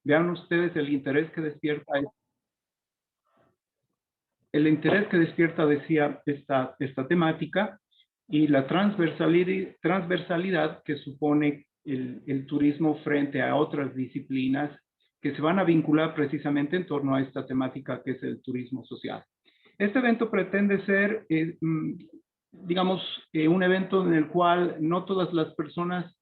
Vean ustedes el interés que despierta, decía, esta temática y la transversalidad que supone el turismo frente a otras disciplinas que se van a vincular precisamente en torno a esta temática que es el turismo social. Este evento pretende ser, digamos, un evento en el cual no todas las personas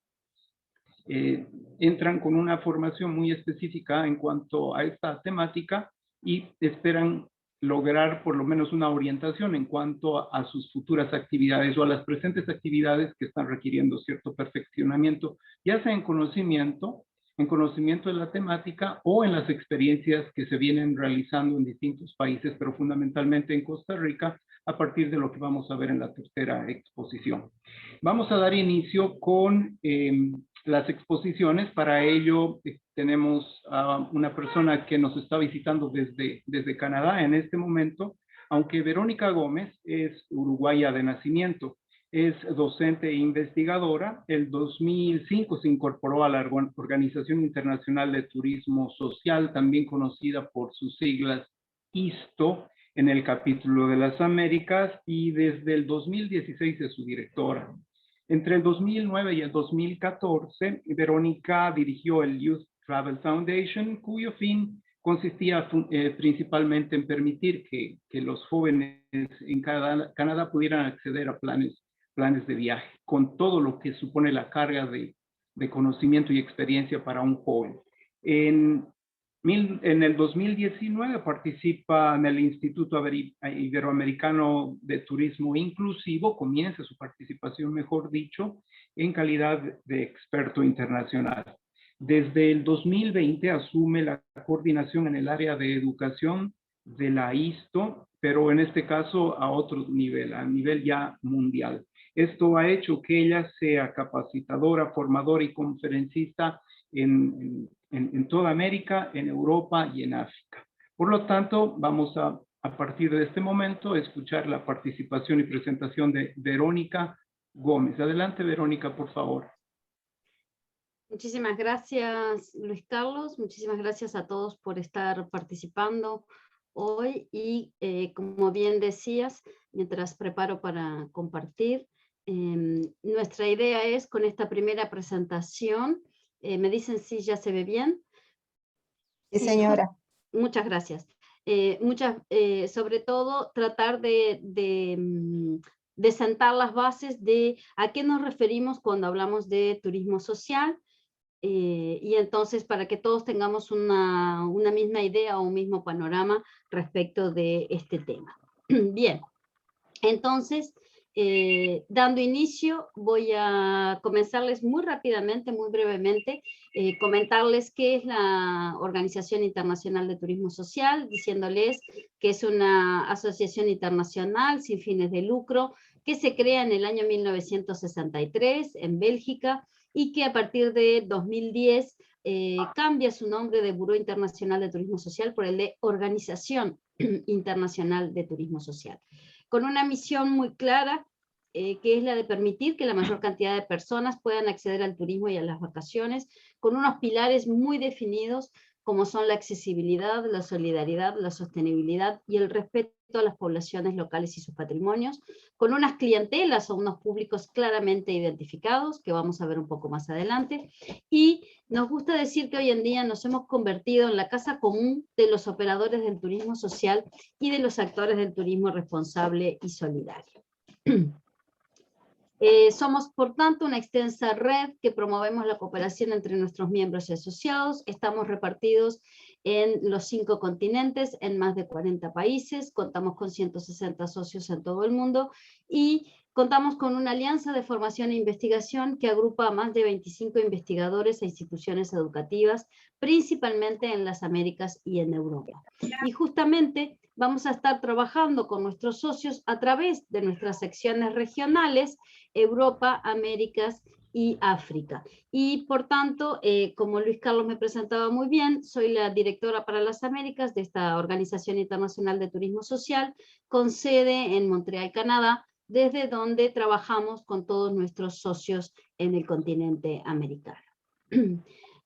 entran con una formación muy específica en cuanto a esta temática y esperan lograr por lo menos una orientación en cuanto a sus futuras actividades o a las presentes actividades que están requiriendo cierto perfeccionamiento, ya sea en conocimiento de la temática o en las experiencias que se vienen realizando en distintos países, pero fundamentalmente en Costa Rica, a partir de lo que vamos a ver en la tercera exposición. Vamos a dar inicio con las exposiciones. Para ello tenemos a una persona que nos está visitando desde Canadá en este momento, aunque Verónica Gómez es uruguaya de nacimiento. Es docente e investigadora. El 2005 se incorporó a la Organización Internacional de Turismo Social, también conocida por sus siglas ISTO, en el capítulo de las Américas, y desde el 2016 es su directora. Entre el 2009 y el 2014, Verónica dirigió el Youth Travel Foundation, cuyo fin consistía principalmente en permitir que los jóvenes en Canadá pudieran acceder a planes de viaje, con todo lo que supone la carga de conocimiento y experiencia para un joven. En el 2019 participa en el Instituto Iberoamericano de Turismo Inclusivo, comienza su participación, mejor dicho, en calidad de experto internacional. Desde el 2020 asume la coordinación en el área de educación de la ISTO, pero en este caso a otro nivel, a nivel ya mundial. Esto ha hecho que ella sea capacitadora, formadora y conferencista en toda América, en Europa y en África. Por lo tanto, vamos a partir de este momento, escuchar la participación y presentación de Verónica Gómez. Adelante, Verónica, por favor. Muchísimas gracias, Luis Carlos. Muchísimas gracias a todos por estar participando hoy. Y como bien decías, mientras preparo para compartir, nuestra idea es, con esta primera presentación, ¿me dicen si ya se ve bien? Sí, señora. Muchas gracias. Sobre todo, tratar de sentar las bases de a qué nos referimos cuando hablamos de turismo social, y entonces para que todos tengamos una misma idea o un mismo panorama respecto de este tema. Bien, entonces, dando inicio, voy a comenzarles muy rápidamente, muy brevemente, comentarles qué es la Organización Internacional de Turismo Social, diciéndoles que es una asociación internacional sin fines de lucro que se crea en el año 1963 en Bélgica y que a partir de 2010 cambia su nombre de Buró Internacional de Turismo Social por el de Organización Internacional de Turismo Social, con una misión muy clara, que es la de permitir que la mayor cantidad de personas puedan acceder al turismo y a las vacaciones, con unos pilares muy definidos, como son la accesibilidad, la solidaridad, la sostenibilidad y el respeto a las poblaciones locales y sus patrimonios, con unas clientelas o unos públicos claramente identificados, que vamos a ver un poco más adelante, y nos gusta decir que hoy en día nos hemos convertido en la casa común de los operadores del turismo social y de los actores del turismo responsable y solidario. Somos, por tanto, una extensa red que promovemos la cooperación entre nuestros miembros y asociados. Estamos repartidos en los 5 continentes, en más de 40 países, contamos con 160 socios en todo el mundo y contamos con una alianza de formación e investigación que agrupa a más de 25 investigadores e instituciones educativas, principalmente en las Américas y en Europa. Y justamente vamos a estar trabajando con nuestros socios a través de nuestras secciones regionales, Europa, Américas y África. Y por tanto, como Luis Carlos me presentaba muy bien, soy la directora para las Américas de esta Organización Internacional de Turismo Social, con sede en Montreal, Canadá, desde donde trabajamos con todos nuestros socios en el continente americano.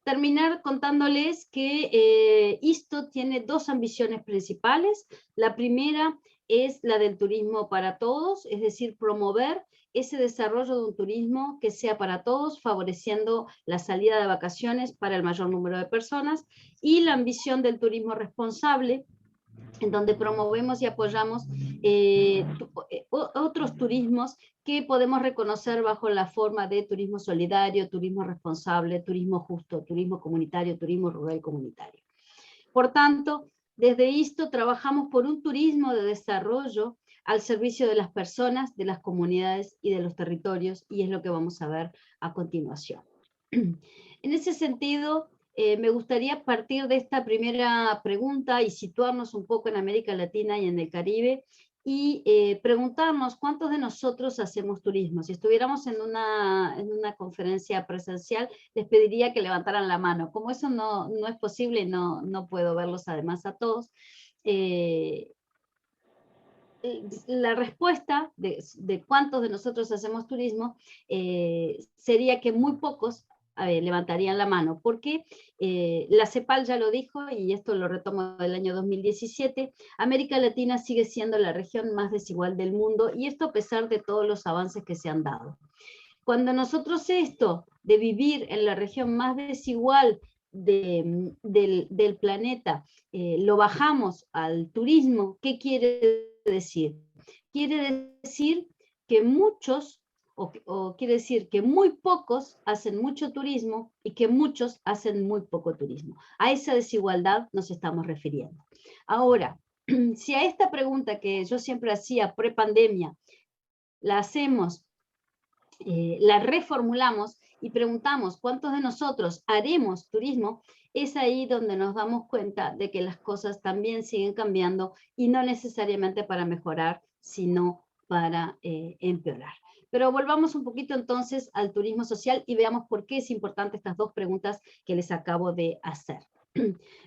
terminar contándoles que ISTO tiene dos ambiciones principales. La primera es la del turismo para todos, es decir, promover ese desarrollo de un turismo que sea para todos, favoreciendo la salida de vacaciones para el mayor número de personas, y la ambición del turismo responsable, en donde promovemos y apoyamos otros turismos que podemos reconocer bajo la forma de turismo solidario, turismo responsable, turismo justo, turismo comunitario, turismo rural comunitario. Por tanto, desde ISTO trabajamos por un turismo de desarrollo al servicio de las personas, de las comunidades y de los territorios, y es lo que vamos a ver a continuación. En ese sentido, me gustaría partir de esta primera pregunta y situarnos un poco en América Latina y en el Caribe, y preguntarnos cuántos de nosotros hacemos turismo. Si estuviéramos en una conferencia presencial, les pediría que levantaran la mano. Como eso no es posible, no puedo verlos además a todos. La respuesta de cuántos de nosotros hacemos turismo sería que muy pocos levantarían la mano, porque la CEPAL ya lo dijo, y esto lo retomo del año 2017, América Latina sigue siendo la región más desigual del mundo, y esto a pesar de todos los avances que se han dado. Cuando nosotros esto de vivir en la región más desigual del planeta, lo bajamos al turismo, ¿qué quiere decir? Quiere decir que muchos, o quiere decir que muy pocos hacen mucho turismo y que muchos hacen muy poco turismo. A esa desigualdad nos estamos refiriendo. Ahora, si a esta pregunta que yo siempre hacía pre-pandemia, la hacemos, la reformulamos y preguntamos cuántos de nosotros haremos turismo, es ahí donde nos damos cuenta de que las cosas también siguen cambiando, y no necesariamente para mejorar, sino para empeorar. Pero volvamos un poquito entonces al turismo social y veamos por qué es importante estas dos preguntas que les acabo de hacer.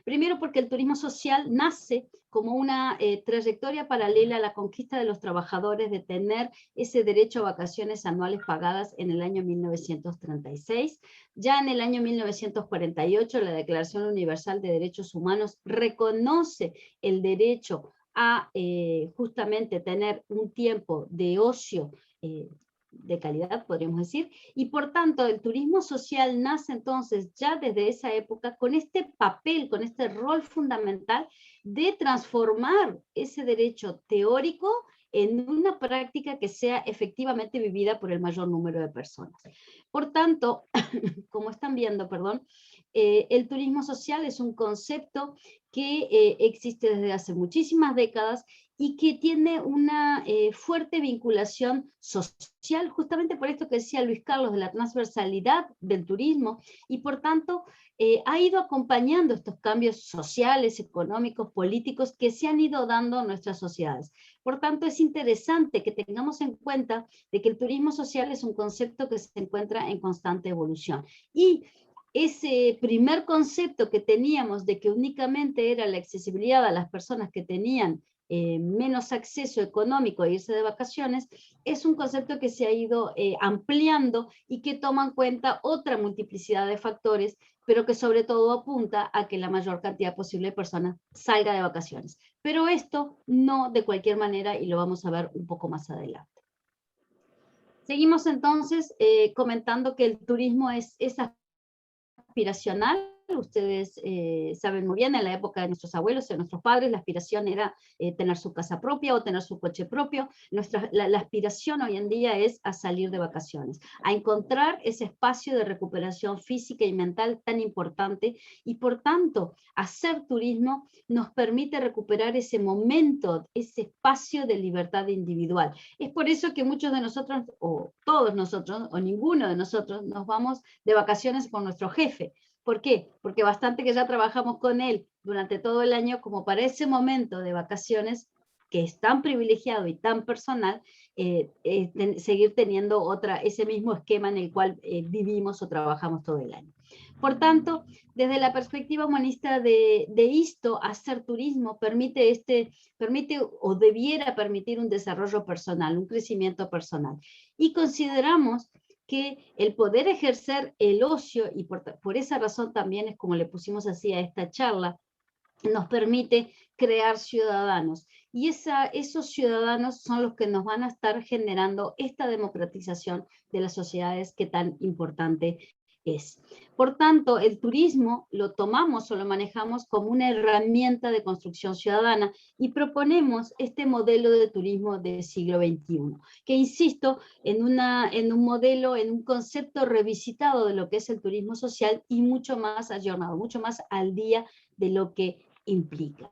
Primero, porque el turismo social nace como una trayectoria paralela a la conquista de los trabajadores de tener ese derecho a vacaciones anuales pagadas en el año 1936. Ya en el año 1948, la Declaración Universal de Derechos Humanos reconoce el derecho a justamente tener un tiempo de ocio de calidad, podríamos decir, y por tanto el turismo social nace entonces ya desde esa época con este papel, con este rol fundamental de transformar ese derecho teórico en una práctica que sea efectivamente vivida por el mayor número de personas. Por tanto, como están viendo, el turismo social es un concepto que existe desde hace muchísimas décadas y que tiene una fuerte vinculación social, justamente por esto que decía Luis Carlos, de la transversalidad del turismo, y por tanto ha ido acompañando estos cambios sociales, económicos, políticos que se han ido dando en nuestras sociedades. Por tanto, es interesante que tengamos en cuenta de que el turismo social es un concepto que se encuentra en constante evolución. Y ese primer concepto que teníamos de que únicamente era la accesibilidad a las personas que tenían menos acceso económico a irse de vacaciones, es un concepto que se ha ido ampliando y que toma en cuenta otra multiplicidad de factores, pero que sobre todo apunta a que la mayor cantidad posible de personas salga de vacaciones. Pero esto no de cualquier manera, y lo vamos a ver un poco más adelante. Seguimos entonces comentando que el turismo es aspiracional. Ustedes saben muy bien, en la época de nuestros abuelos y de nuestros padres, la aspiración era tener su casa propia o tener su coche propio. La aspiración hoy en día es a salir de vacaciones, a encontrar ese espacio de recuperación física y mental tan importante, y por tanto, hacer turismo nos permite recuperar ese momento, ese espacio de libertad individual. Es por eso que muchos de nosotros, o todos nosotros, o ninguno de nosotros, nos vamos de vacaciones con nuestro jefe. ¿Por qué? Porque bastante que ya trabajamos con él durante todo el año como para ese momento de vacaciones, que es tan privilegiado y tan personal, seguir teniendo ese mismo esquema en el cual vivimos o trabajamos todo el año. Por tanto, desde la perspectiva humanista de ISTO, hacer turismo permite o debiera permitir un desarrollo personal, un crecimiento personal. Y consideramos que el poder ejercer el ocio, y por esa razón también es como le pusimos así a esta charla, nos permite crear ciudadanos. Y esos ciudadanos son los que nos van a estar generando esta democratización de las sociedades que tan importante es. Por tanto, el turismo lo tomamos o lo manejamos como una herramienta de construcción ciudadana y proponemos este modelo de turismo del siglo XXI, que insisto, en un modelo, en un concepto revisitado de lo que es el turismo social y mucho más ayornado, mucho más al día de lo que implica.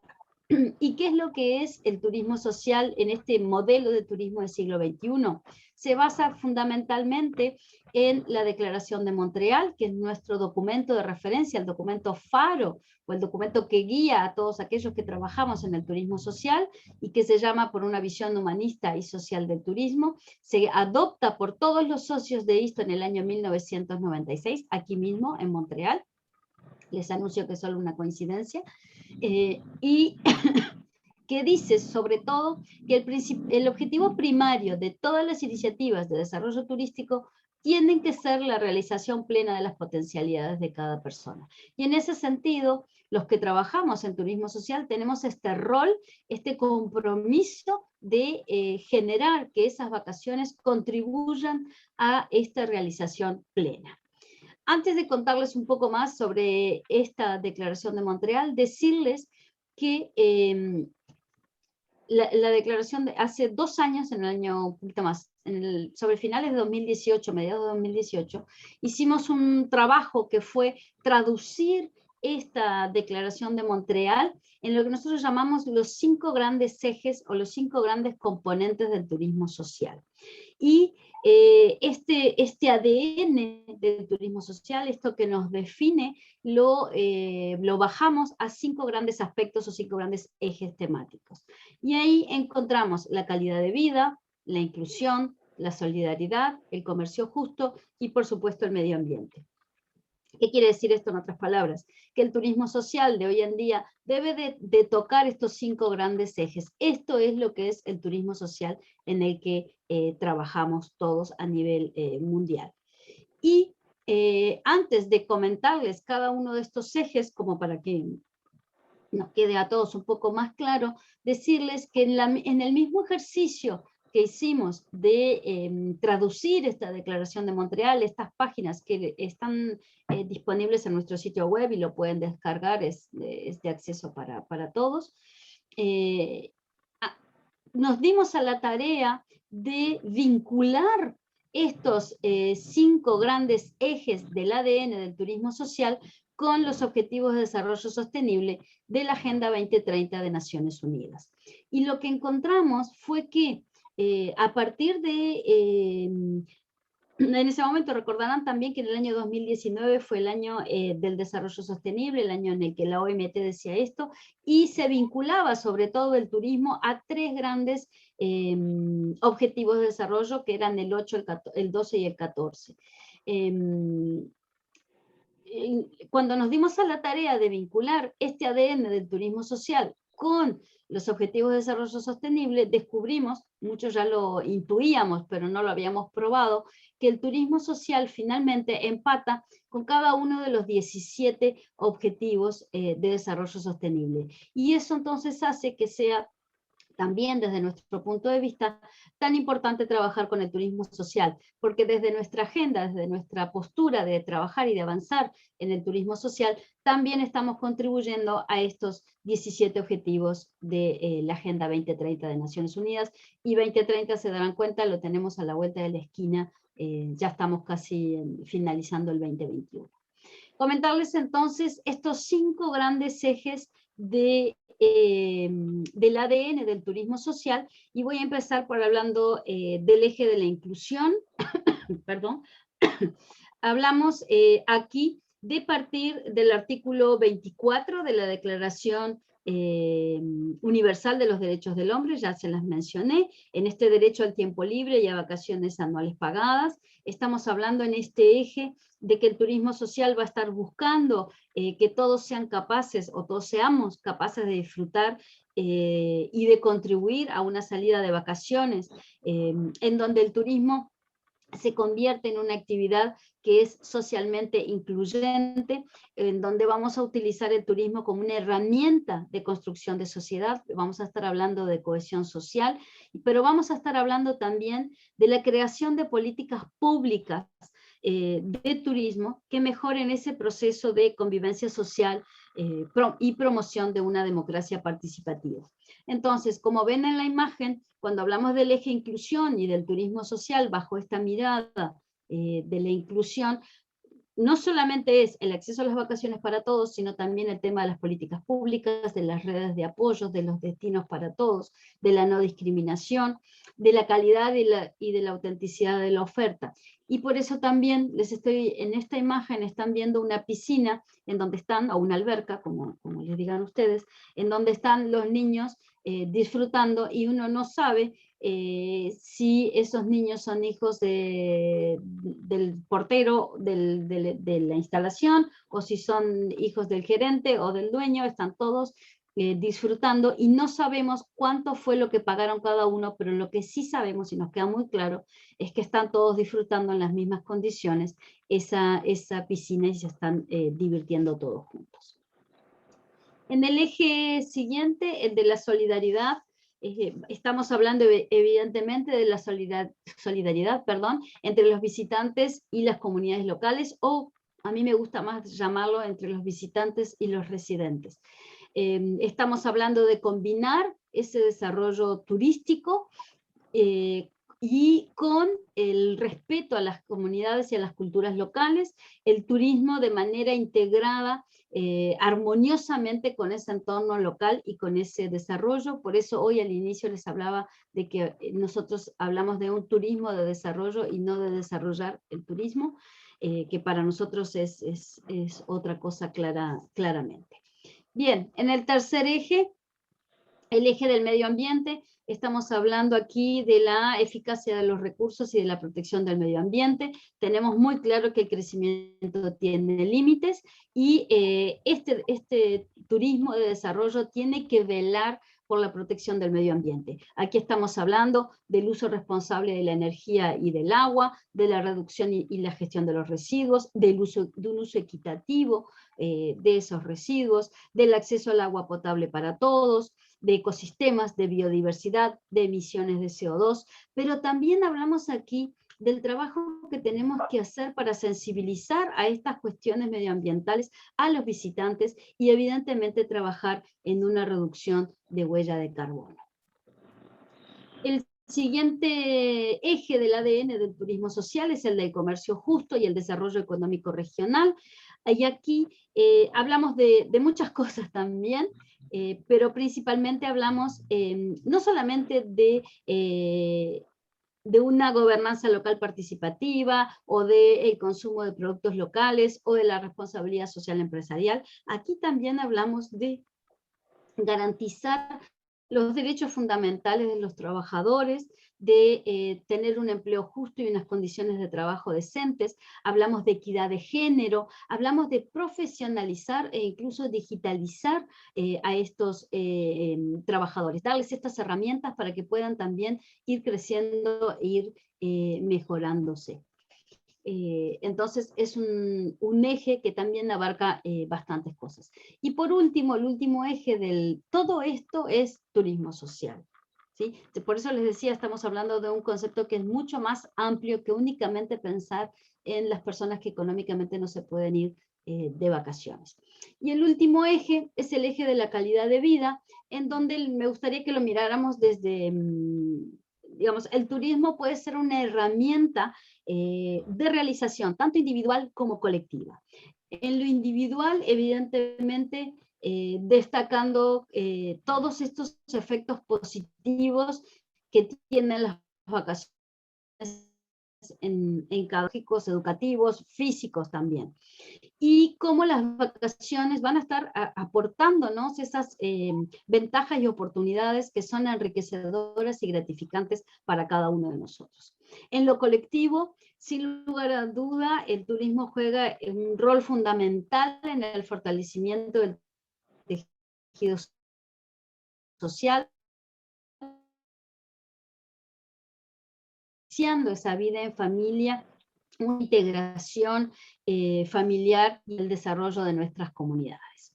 ¿Y qué es lo que es el turismo social en este modelo de turismo del siglo XXI? Se basa fundamentalmente en la Declaración de Montreal, que es nuestro documento de referencia, el documento faro, o el documento que guía a todos aquellos que trabajamos en el turismo social, y que se llama Por una visión humanista y social del turismo. Se adopta por todos los socios de ISTO en el año 1996, aquí mismo en Montreal. Les anuncio que es solo una coincidencia. Y que dice sobre todo que el objetivo primario de todas las iniciativas de desarrollo turístico tienen que ser la realización plena de las potencialidades de cada persona. Y en ese sentido, los que trabajamos en turismo social tenemos este rol, este compromiso de generar que esas vacaciones contribuyan a esta realización plena. Antes de contarles un poco más sobre esta Declaración de Montreal, decirles que la declaración de hace 2 años, en el año, un poquito más, sobre finales de 2018, mediados de 2018, hicimos un trabajo que fue traducir esta Declaración de Montreal en lo que nosotros llamamos los 5 grandes ejes o los 5 grandes componentes del turismo social. Y este ADN del turismo social, esto que nos define, lo bajamos a 5 grandes aspectos o 5 grandes ejes temáticos. Y ahí encontramos la calidad de vida, la inclusión, la solidaridad, el comercio justo y por supuesto el medio ambiente. ¿Qué quiere decir esto en otras palabras? Que el turismo social de hoy en día debe de tocar estos 5 grandes ejes. Esto es lo que es el turismo social en el que trabajamos todos a nivel mundial. Y antes de comentarles cada uno de estos ejes, como para que nos quede a todos un poco más claro, decirles que en el mismo ejercicio que hicimos de traducir esta Declaración de Montreal, estas páginas que están disponibles en nuestro sitio web y lo pueden descargar, es de acceso para todos, nos dimos a la tarea de vincular estos 5 grandes ejes del ADN del turismo social con los Objetivos de Desarrollo Sostenible de la Agenda 2030 de Naciones Unidas. Y lo que encontramos fue que a partir de, en ese momento recordarán también que en el año 2019 fue el año del desarrollo sostenible, el año en el que la OMT decía esto, y se vinculaba sobre todo el turismo a 3 grandes objetivos de desarrollo, que eran el 8, el 12 y el 14. Cuando nos dimos a la tarea de vincular este ADN del turismo social con los Objetivos de Desarrollo Sostenible, descubrimos, muchos ya lo intuíamos, pero no lo habíamos probado, que el turismo social finalmente empata con cada uno de los 17 Objetivos de Desarrollo Sostenible. Y eso entonces hace que sea también desde nuestro punto de vista, tan importante trabajar con el turismo social, porque desde nuestra agenda, desde nuestra postura de trabajar y de avanzar en el turismo social, también estamos contribuyendo a estos 17 objetivos de la Agenda 2030 de Naciones Unidas, y 2030, se darán cuenta, lo tenemos a la vuelta de la esquina, ya estamos casi finalizando el 2021. Comentarles entonces estos 5 grandes ejes del ADN del turismo social, y voy a empezar por hablando del eje de la inclusión. Perdón. Hablamos aquí de partir del artículo 24 de la Declaración Universal de los Derechos del Hombre, ya se las mencioné, en este derecho al tiempo libre y a vacaciones anuales pagadas. Estamos hablando en este eje de que el turismo social va a estar buscando que todos sean capaces, o todos seamos capaces de disfrutar y de contribuir a una salida de vacaciones en donde el turismo se convierte en una actividad que es socialmente incluyente, en donde vamos a utilizar el turismo como una herramienta de construcción de sociedad. Vamos a estar hablando de cohesión social, pero vamos a estar hablando también de la creación de políticas públicas de turismo que mejoren ese proceso de convivencia social y promoción de una democracia participativa. Entonces, como ven en la imagen, cuando hablamos del eje inclusión y del turismo social bajo esta mirada de la inclusión, no solamente es el acceso a las vacaciones para todos, sino también el tema de las políticas públicas, de las redes de apoyo, de los destinos para todos, de la no discriminación, de la calidad y de la autenticidad de la oferta. Y por eso también en esta imagen están viendo una piscina en donde están, o una alberca, como les digan ustedes, en donde están los niños disfrutando, y uno no sabe si esos niños son hijos del portero de la instalación, o si son hijos del gerente o del dueño. Están todos disfrutando, y no sabemos cuánto fue lo que pagaron cada uno, pero lo que sí sabemos, y nos queda muy claro, es que están todos disfrutando en las mismas condiciones esa piscina, y se están divirtiendo todos juntos. En el eje siguiente, el de la solidaridad, estamos hablando evidentemente de la solidaridad, entre los visitantes y las comunidades locales, o a mí me gusta más llamarlo entre los visitantes y los residentes. Estamos hablando de combinar ese desarrollo turístico y con el respeto a las comunidades y a las culturas locales, el turismo de manera integrada, armoniosamente con ese entorno local y con ese desarrollo. Por eso hoy al inicio les hablaba de que nosotros hablamos de un turismo de desarrollo y no de desarrollar el turismo, que para nosotros es otra cosa claramente. Bien, en el tercer eje, el eje del medio ambiente, estamos hablando aquí de la eficacia de los recursos y de la protección del medio ambiente. Tenemos muy claro que el crecimiento tiene límites, y este turismo de desarrollo tiene que velar por la protección del medio ambiente. Aquí estamos hablando del uso responsable de la energía y del agua, de la reducción y la gestión de los residuos, de un uso equitativo de esos residuos, del acceso al agua potable para todos, de ecosistemas, de biodiversidad, de emisiones de CO2, pero también hablamos aquí del trabajo que tenemos que hacer para sensibilizar a estas cuestiones medioambientales a los visitantes, y evidentemente trabajar en una reducción de huella de carbono. El siguiente eje del ADN del turismo social es el del comercio justo y el desarrollo económico regional. Y aquí hablamos de muchas cosas también, pero principalmente hablamos no solamente de una gobernanza local participativa, o del consumo de productos locales, o de la responsabilidad social empresarial. Aquí también hablamos de garantizar los derechos fundamentales de los trabajadores, de tener un empleo justo y unas condiciones de trabajo decentes. Hablamos de equidad de género, hablamos de profesionalizar e incluso digitalizar a estos trabajadores, darles estas herramientas para que puedan también ir creciendo e ir mejorándose. Entonces es un eje que también abarca bastantes cosas. Y por último, el último eje del todo esto es turismo social, ¿sí? Por eso les decía, estamos hablando de un concepto que es mucho más amplio que únicamente pensar en las personas que económicamente no se pueden ir de vacaciones. Y el último eje es el eje de la calidad de vida, en donde me gustaría que lo miráramos desde, digamos, el turismo puede ser una herramienta de realización, tanto individual como colectiva. En lo individual, evidentemente, destacando todos estos efectos positivos que tienen las vacaciones en pedagógicos, educativos, físicos también. Y cómo las vacaciones van a estar aportándonos esas ventajas y oportunidades que son enriquecedoras y gratificantes para cada uno de nosotros. En lo colectivo, sin lugar a duda, el turismo juega un rol fundamental en el fortalecimiento del tejido social, propiciando esa vida en familia, una integración familiar y el desarrollo de nuestras comunidades.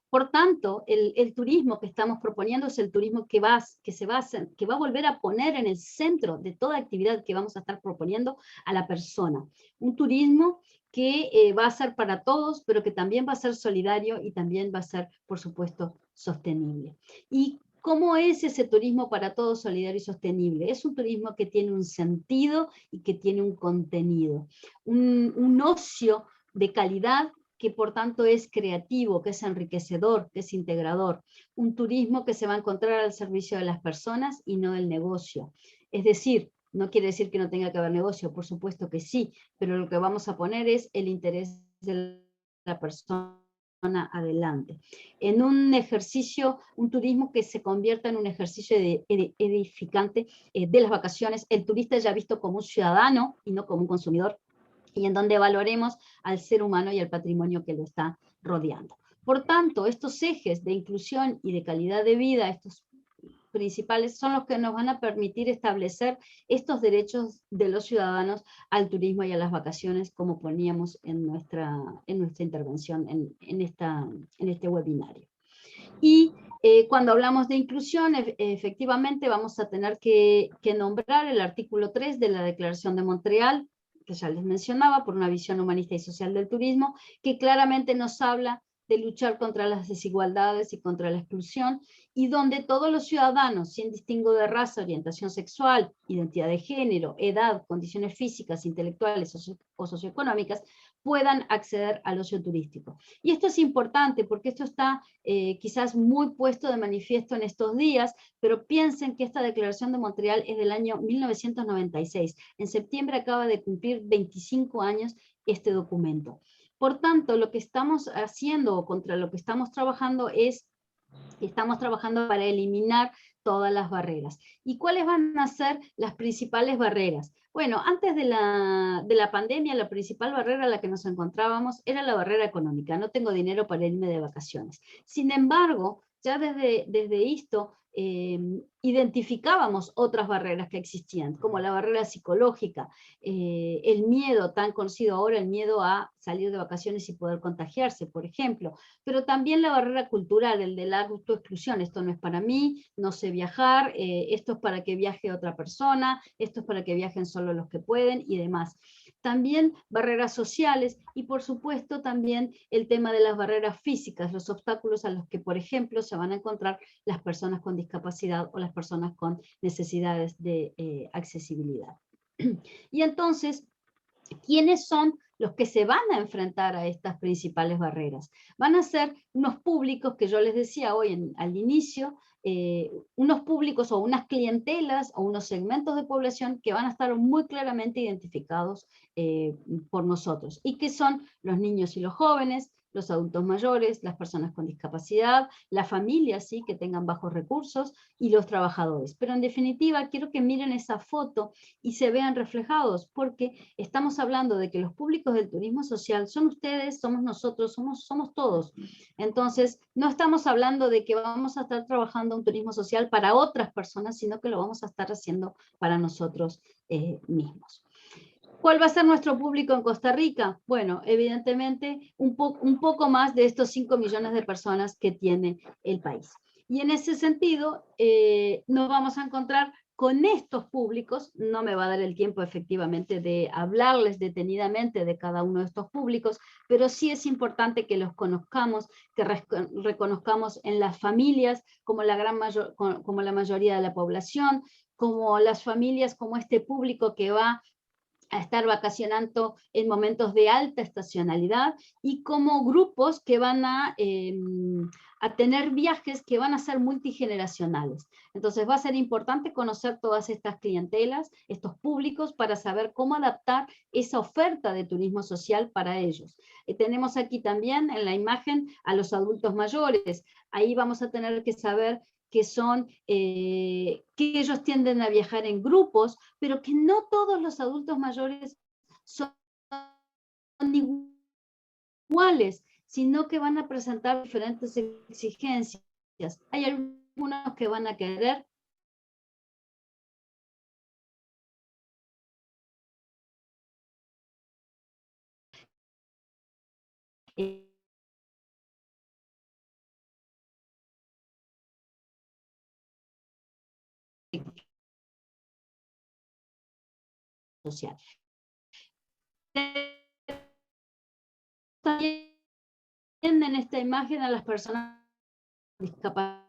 Por tanto, el turismo que estamos proponiendo es el turismo que va a volver a poner en el centro de toda actividad que vamos a estar proponiendo a la persona. Un turismo que va a ser para todos, pero que también va a ser solidario y también va a ser, por supuesto, sostenible. ¿Y cómo es ese turismo para todos, solidario y sostenible? Es un turismo que tiene un sentido y que tiene un contenido. Un ocio de calidad que por tanto es creativo, que es enriquecedor, que es integrador. Un turismo que se va a encontrar al servicio de las personas y no del negocio. Es decir, no quiere decir que no tenga que haber negocio, por supuesto que sí, pero lo que vamos a poner es el interés de la persona adelante. En un ejercicio, un turismo que se convierta en un ejercicio edificante de las vacaciones, el turista ya visto como un ciudadano y no como un consumidor, y en donde valoremos al ser humano y al patrimonio que lo está rodeando. Por tanto, estos ejes de inclusión y de calidad de vida, estos principales, son los que nos van a permitir establecer estos derechos de los ciudadanos al turismo y a las vacaciones, como poníamos en nuestra intervención en este webinario. Y cuando hablamos de inclusión, efectivamente vamos a tener que nombrar el artículo 3 de la Declaración de Montreal, que ya les mencionaba, por una visión humanista y social del turismo, que claramente nos habla de luchar contra las desigualdades y contra la exclusión, y donde todos los ciudadanos, sin distingo de raza, orientación sexual, identidad de género, edad, condiciones físicas, intelectuales o socioeconómicas, puedan acceder al ocio turístico. Y esto es importante porque esto está quizás muy puesto de manifiesto en estos días, pero piensen que esta Declaración de Montreal es del año 1996. En septiembre acaba de cumplir 25 años este documento. Por tanto, lo que estamos haciendo o contra lo que estamos trabajando es que estamos trabajando para eliminar todas las barreras. ¿Y cuáles van a ser las principales barreras? Bueno, antes de la pandemia, la principal barrera a la que nos encontrábamos era la barrera económica. No tengo dinero para irme de vacaciones. Sin embargo, ya desde esto identificábamos otras barreras que existían, como la barrera psicológica, el miedo tan conocido ahora, el miedo a salir de vacaciones y poder contagiarse, por ejemplo, pero también la barrera cultural, el de la autoexclusión. Esto no es para mí, no sé viajar, esto es para que viaje otra persona, esto es para que viajen solo los que pueden y demás. También barreras sociales y por supuesto también el tema de las barreras físicas, los obstáculos a los que, por ejemplo, se van a encontrar las personas con discapacidad o las personas con necesidades de accesibilidad. Y entonces, ¿quiénes son los que se van a enfrentar a estas principales barreras? Van a ser unos públicos que yo les decía hoy al inicio, unos públicos o unas clientelas o unos segmentos de población que van a estar muy claramente identificados por nosotros, y que son los niños y los jóvenes, los adultos mayores, las personas con discapacidad, las familias ¿sí? que tengan bajos recursos y los trabajadores. Pero en definitiva quiero que miren esa foto y se vean reflejados, porque estamos hablando de que los públicos del turismo social son ustedes, somos nosotros, somos todos. Entonces, no estamos hablando de que vamos a estar trabajando un turismo social para otras personas, sino que lo vamos a estar haciendo para nosotros mismos. ¿Cuál va a ser nuestro público en Costa Rica? Bueno, evidentemente un poco más de estos 5 millones de personas que tiene el país. Y en ese sentido, nos vamos a encontrar con estos públicos. No me va a dar el tiempo efectivamente de hablarles detenidamente de cada uno de estos públicos, pero sí es importante que los conozcamos, que reconozcamos en las familias como como la mayoría de la población, como las familias, como este público que va a estar vacacionando en momentos de alta estacionalidad, y como grupos que van a tener viajes que van a ser multigeneracionales. Entonces va a ser importante conocer todas estas clientelas, estos públicos, para saber cómo adaptar esa oferta de turismo social para ellos. Tenemos aquí también en la imagen a los adultos mayores. Ahí vamos a tener que saber que que ellos tienden a viajar en grupos, pero que no todos los adultos mayores son iguales, sino que van a presentar diferentes exigencias. Hay algunos que van a querer social. También en esta imagen a las personas con discapacidad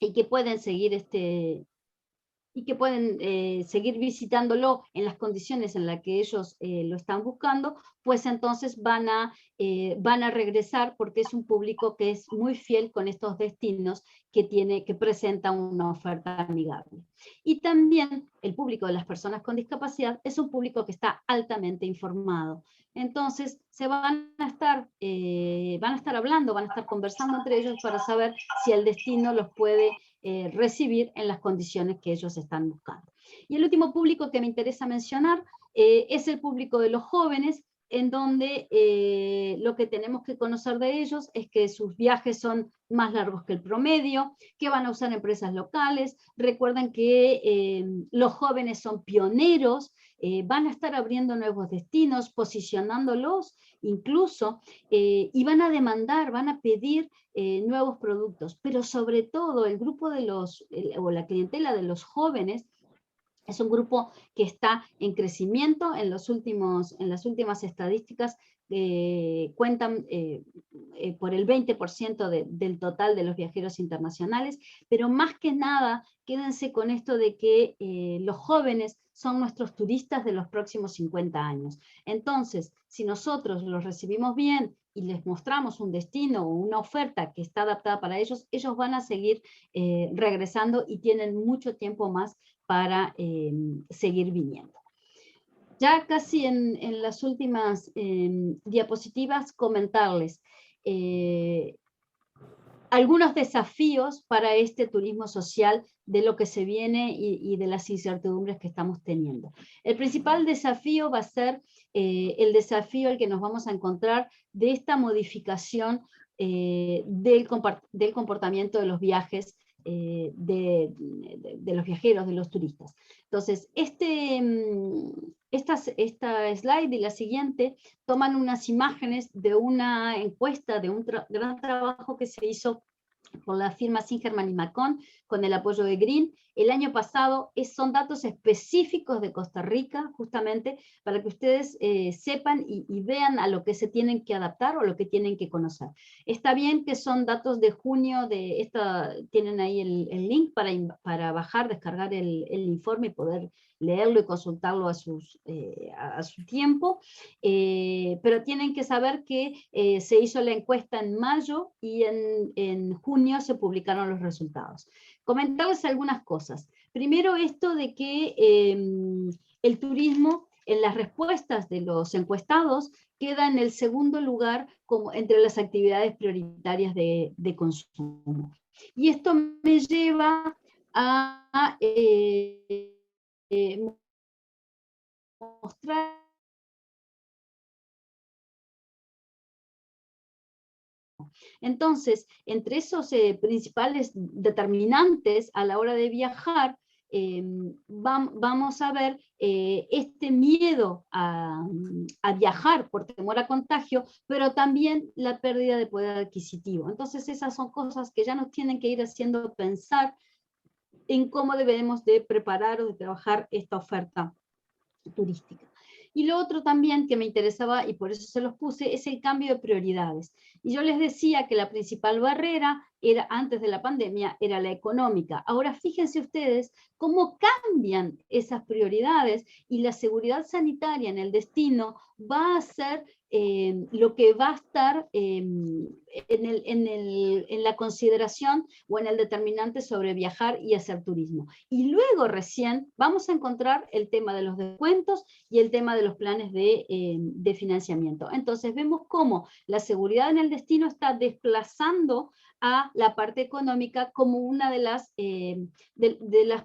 y que pueden seguir seguir visitándolo en las condiciones en las que ellos lo están buscando, pues entonces van a regresar, porque es un público que es muy fiel con estos destinos que presenta una oferta amigable. Y también el público de las personas con discapacidad es un público que está altamente informado. Entonces van a estar hablando, van a estar conversando entre ellos para saber si el destino los puede recibir en las condiciones que ellos están buscando. Y el último público que me interesa mencionar es el público de los jóvenes, en donde lo que tenemos que conocer de ellos es que sus viajes son más largos que el promedio, que van a usar empresas locales. Recuerden que los jóvenes son pioneros, van a estar abriendo nuevos destinos, posicionándolos incluso, y van a demandar, van a pedir nuevos productos, pero sobre todo el grupo o la clientela de los jóvenes es un grupo que está en crecimiento. En las últimas estadísticas cuentan por el 20% del total de los viajeros internacionales, pero más que nada, quédense con esto de que los jóvenes son nuestros turistas de los próximos 50 años. Entonces, si nosotros los recibimos bien y les mostramos un destino o una oferta que está adaptada para ellos, ellos van a seguir regresando y tienen mucho tiempo más para seguir viniendo. Ya casi en las últimas diapositivas comentarles algunos desafíos para este turismo social de lo que se viene y de las incertidumbres que estamos teniendo. El principal desafío va a ser el desafío al que nos vamos a encontrar de esta modificación del comportamiento de los viajes de los viajeros, de los turistas. Entonces, esta slide y la siguiente toman unas imágenes de una encuesta, de un gran trabajo que se hizo por la firma Singerman y Macon, con el apoyo de Green. El año pasado son datos específicos de Costa Rica, justamente para que ustedes sepan y vean a lo que se tienen que adaptar o lo que tienen que conocer. Está bien que son datos de junio, tienen ahí el link para bajar, descargar el informe y poder leerlo y consultarlo a su tiempo, pero tienen que saber que se hizo la encuesta en mayo y en junio se publicaron los resultados. Comentarles algunas cosas. Primero, esto de que el turismo en las respuestas de los encuestados queda en el segundo lugar como entre las actividades prioritarias de consumo. Y esto me lleva a mostrar Entonces, entre esos principales determinantes a la hora de viajar, vamos a ver este miedo a viajar por temor a contagio, pero también la pérdida de poder adquisitivo. Entonces, esas son cosas que ya nos tienen que ir haciendo pensar en cómo debemos de preparar o de trabajar esta oferta turística. Y lo otro también que me interesaba, y por eso se los puse, es el cambio de prioridades. Y yo les decía que la principal barrera antes de la pandemia era la económica. Ahora fíjense ustedes cómo cambian esas prioridades y la seguridad sanitaria en el destino va a ser lo que va a estar en la consideración o en el determinante sobre viajar y hacer turismo. Y luego recién vamos a encontrar el tema de los descuentos y el tema de los planes de financiamiento. Entonces vemos cómo la seguridad en el destino está desplazando a la parte económica como una de las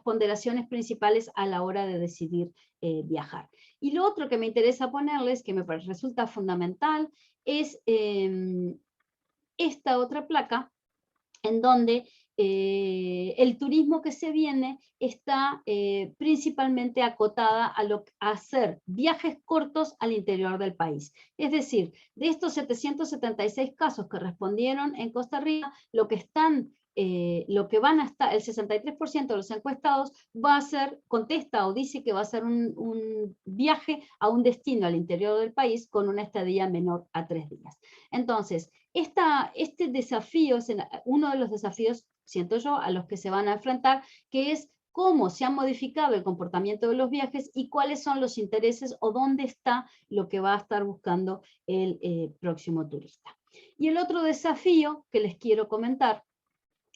ponderaciones principales a la hora de decidir viajar. Y lo otro que me interesa ponerles, que me resulta fundamental, es esta otra placa, en donde el turismo que se viene está principalmente acotada a hacer viajes cortos al interior del país. Es decir, de estos 776 casos que respondieron en Costa Rica, lo que van a estar, el 63% de los encuestados va a ser, contesta o dice que va a ser un viaje a un destino al interior del país con una estadía menor a 3 días. Entonces, este desafío es uno de los desafíos, siento yo, a los que se van a enfrentar, que es cómo se ha modificado el comportamiento de los viajes y cuáles son los intereses o dónde está lo que va a estar buscando el próximo turista. Y el otro desafío que les quiero comentar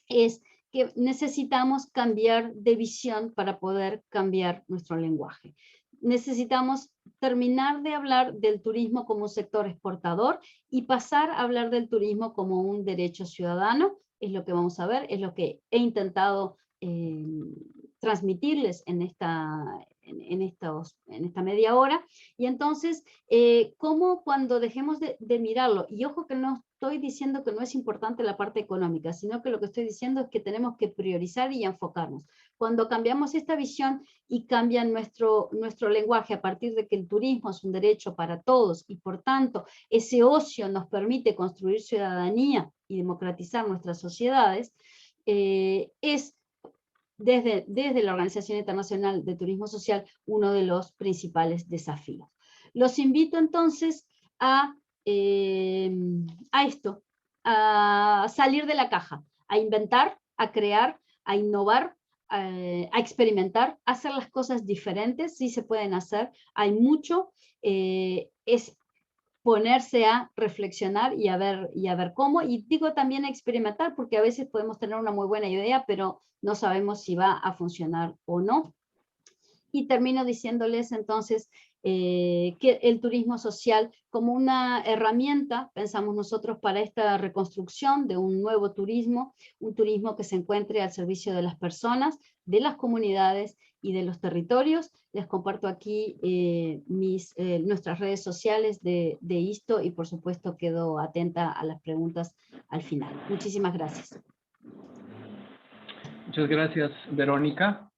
es que necesitamos cambiar de visión para poder cambiar nuestro lenguaje. Necesitamos terminar de hablar del turismo como un sector exportador y pasar a hablar del turismo como un derecho ciudadano. Es lo que vamos a ver, es lo que he intentado transmitirles en esta media hora. Y entonces, ¿cómo cuando dejemos de mirarlo? Y ojo que no estoy diciendo que no es importante la parte económica, sino que lo que estoy diciendo es que tenemos que priorizar y enfocarnos. Cuando cambiamos esta visión y cambia nuestro lenguaje a partir de que el turismo es un derecho para todos y por tanto ese ocio nos permite construir ciudadanía y democratizar nuestras sociedades, es desde la Organización Internacional de Turismo Social uno de los principales desafíos. Los invito entonces a esto, a salir de la caja, a inventar, a crear, a innovar, a experimentar, a hacer las cosas diferentes. Sí se pueden hacer, hay mucho, es ponerse a reflexionar y a ver cómo, y digo también a experimentar, porque a veces podemos tener una muy buena idea, pero no sabemos si va a funcionar o no. Y termino diciéndoles entonces que el turismo social como una herramienta, pensamos nosotros, para esta reconstrucción de un nuevo turismo, un turismo que se encuentre al servicio de las personas, de las comunidades y de los territorios. Les comparto aquí nuestras redes sociales de ISTO y por supuesto quedo atenta a las preguntas al final. Muchísimas gracias. Muchas gracias, Verónica.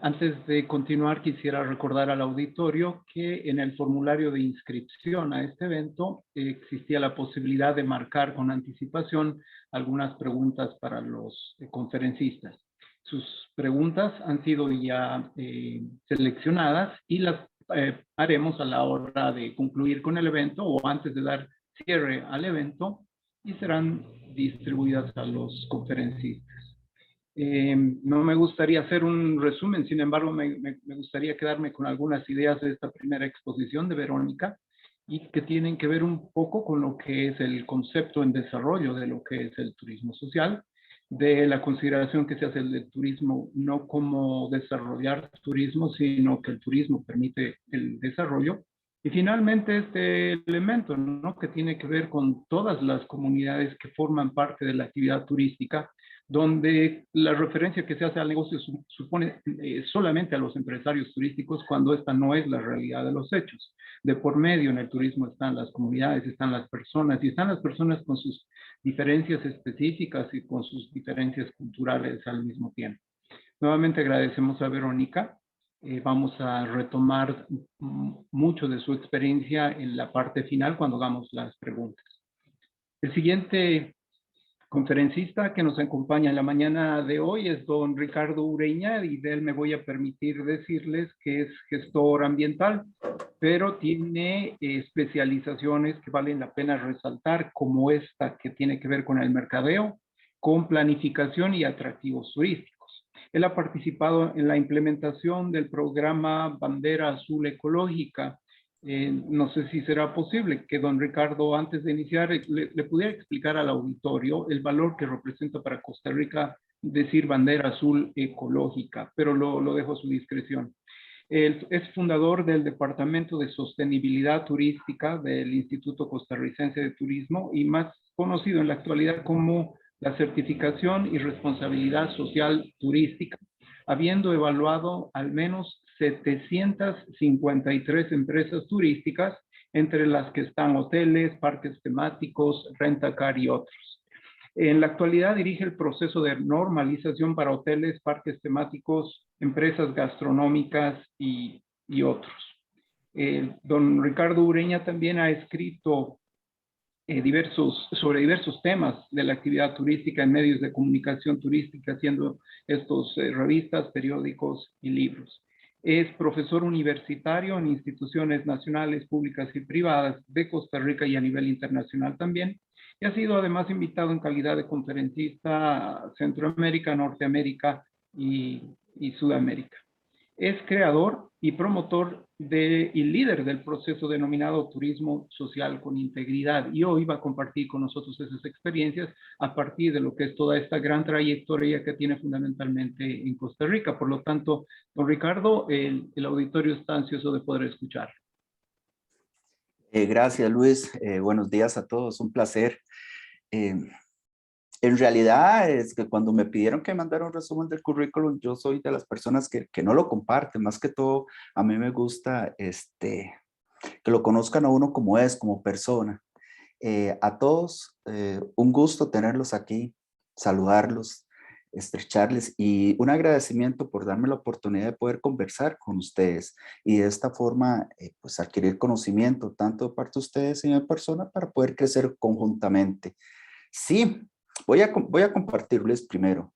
Antes de continuar, quisiera recordar al auditorio que en el formulario de inscripción a este evento existía la posibilidad de marcar con anticipación algunas preguntas para los conferencistas. Sus preguntas han sido ya seleccionadas y las haremos a la hora de concluir con el evento o antes de dar cierre al evento y serán distribuidas a los conferencistas. No me gustaría hacer un resumen, sin embargo, me gustaría quedarme con algunas ideas de esta primera exposición de Verónica y que tienen que ver un poco con lo que es el concepto en desarrollo de lo que es el turismo social, de la consideración que se hace del turismo no como desarrollar turismo, sino que el turismo permite el desarrollo. Y finalmente este elemento, ¿no?, que tiene que ver con todas las comunidades que forman parte de la actividad turística, donde la referencia que se hace al negocio supone solamente a los empresarios turísticos cuando esta no es la realidad de los hechos. De por medio en el turismo están las comunidades, están las personas, y están las personas con sus diferencias específicas y con sus diferencias culturales al mismo tiempo. Nuevamente agradecemos a Verónica. Vamos a retomar mucho de su experiencia en la parte final cuando hagamos las preguntas. El siguiente conferencista que nos acompaña en la mañana de hoy es don Ricardo Ureña, y de él me voy a permitir decirles que es gestor ambiental, pero tiene especializaciones que valen la pena resaltar, como esta que tiene que ver con el mercadeo, con planificación y atractivos turísticos. Él ha participado en la implementación del programa Bandera Azul Ecológica. No sé si será posible que don Ricardo, antes de iniciar, le pudiera explicar al auditorio el valor que representa para Costa Rica decir bandera azul ecológica, pero lo dejo a su discreción. Él es fundador del Departamento de Sostenibilidad Turística del Instituto Costarricense de Turismo y más conocido en la actualidad como la Certificación y Responsabilidad Social Turística, habiendo evaluado al menos 753 empresas turísticas, entre las que están hoteles, parques temáticos, rentacar y otros. En la actualidad dirige el proceso de normalización para hoteles, parques temáticos, empresas gastronómicas y otros. Don Ricardo Ureña también ha escrito sobre diversos temas de la actividad turística en medios de comunicación turística, haciendo estos revistas, periódicos y libros. Es profesor universitario en instituciones nacionales, públicas y privadas de Costa Rica y a nivel internacional también. Y ha sido además invitado en calidad de conferencista a Centroamérica, Norteamérica y Sudamérica. Es creador y promotor y líder del proceso denominado Turismo Social con Integridad, y hoy va a compartir con nosotros esas experiencias a partir de lo que es toda esta gran trayectoria que tiene fundamentalmente en Costa Rica. Por lo tanto, don Ricardo, el auditorio está ansioso de poder escuchar. Gracias, Luis. Buenos días a todos. Un placer. En realidad es que cuando me pidieron que mandara un resumen del currículum, yo soy de las personas que no lo comparten. Más que todo, a mí me gusta que lo conozcan a uno como es, como persona. A todos, un gusto tenerlos aquí, saludarlos, estrecharles y un agradecimiento por darme la oportunidad de poder conversar con ustedes y de esta forma pues adquirir conocimiento tanto de parte de ustedes y de persona para poder crecer conjuntamente. Sí, voy a compartirles primero.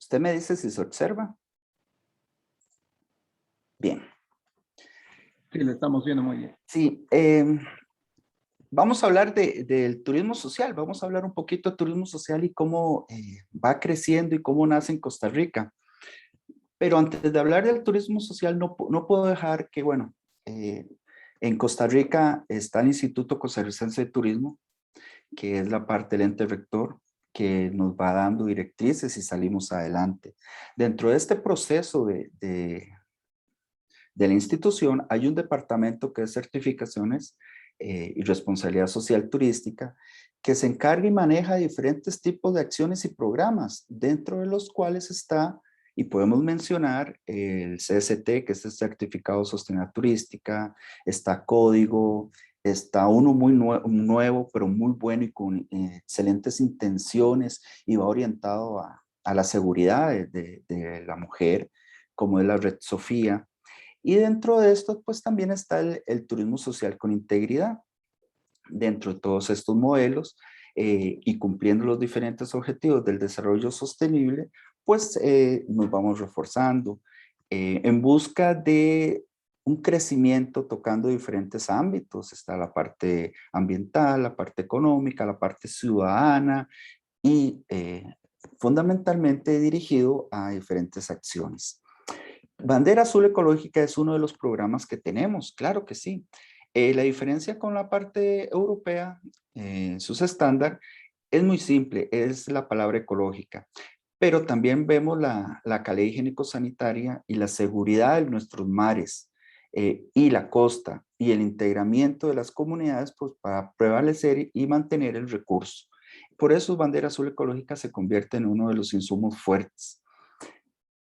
Usted me dice si se observa. Bien. Sí, lo estamos viendo muy bien. Sí, vamos a hablar del turismo social. Vamos a hablar un poquito de turismo social y cómo va creciendo y cómo nace en Costa Rica. Pero antes de hablar del turismo social, no puedo dejar que, bueno, en Costa Rica está el Instituto Costarricense de Turismo, que es la parte del ente rector, que nos va dando directrices y salimos adelante. Dentro de este proceso de la institución hay un departamento que es certificaciones y responsabilidad social turística, que se encarga y maneja diferentes tipos de acciones y programas, dentro de los cuales está, y podemos mencionar el CST, que es el Certificado de Sostenibilidad Turística, está Código, está uno muy nuevo, pero muy bueno y con excelentes intenciones y va orientado a la seguridad de la mujer, como es la Red Sofía. Y dentro de esto, pues también está el turismo social con integridad. Dentro de todos estos modelos y cumpliendo los diferentes objetivos del desarrollo sostenible, pues nos vamos reforzando en busca de un crecimiento tocando diferentes ámbitos. Está la parte ambiental, la parte económica, la parte ciudadana y fundamentalmente dirigido a diferentes acciones. Bandera Azul Ecológica es uno de los programas que tenemos, claro que sí. La diferencia con la parte europea, sus estándares, es muy simple, es la palabra ecológica. Pero también vemos la calidad higiénico-sanitaria y la seguridad de nuestros mares y la costa y el integramiento de las comunidades pues, para prevalecer y mantener el recurso. Por eso Bandera Azul Ecológica se convierte en uno de los insumos fuertes.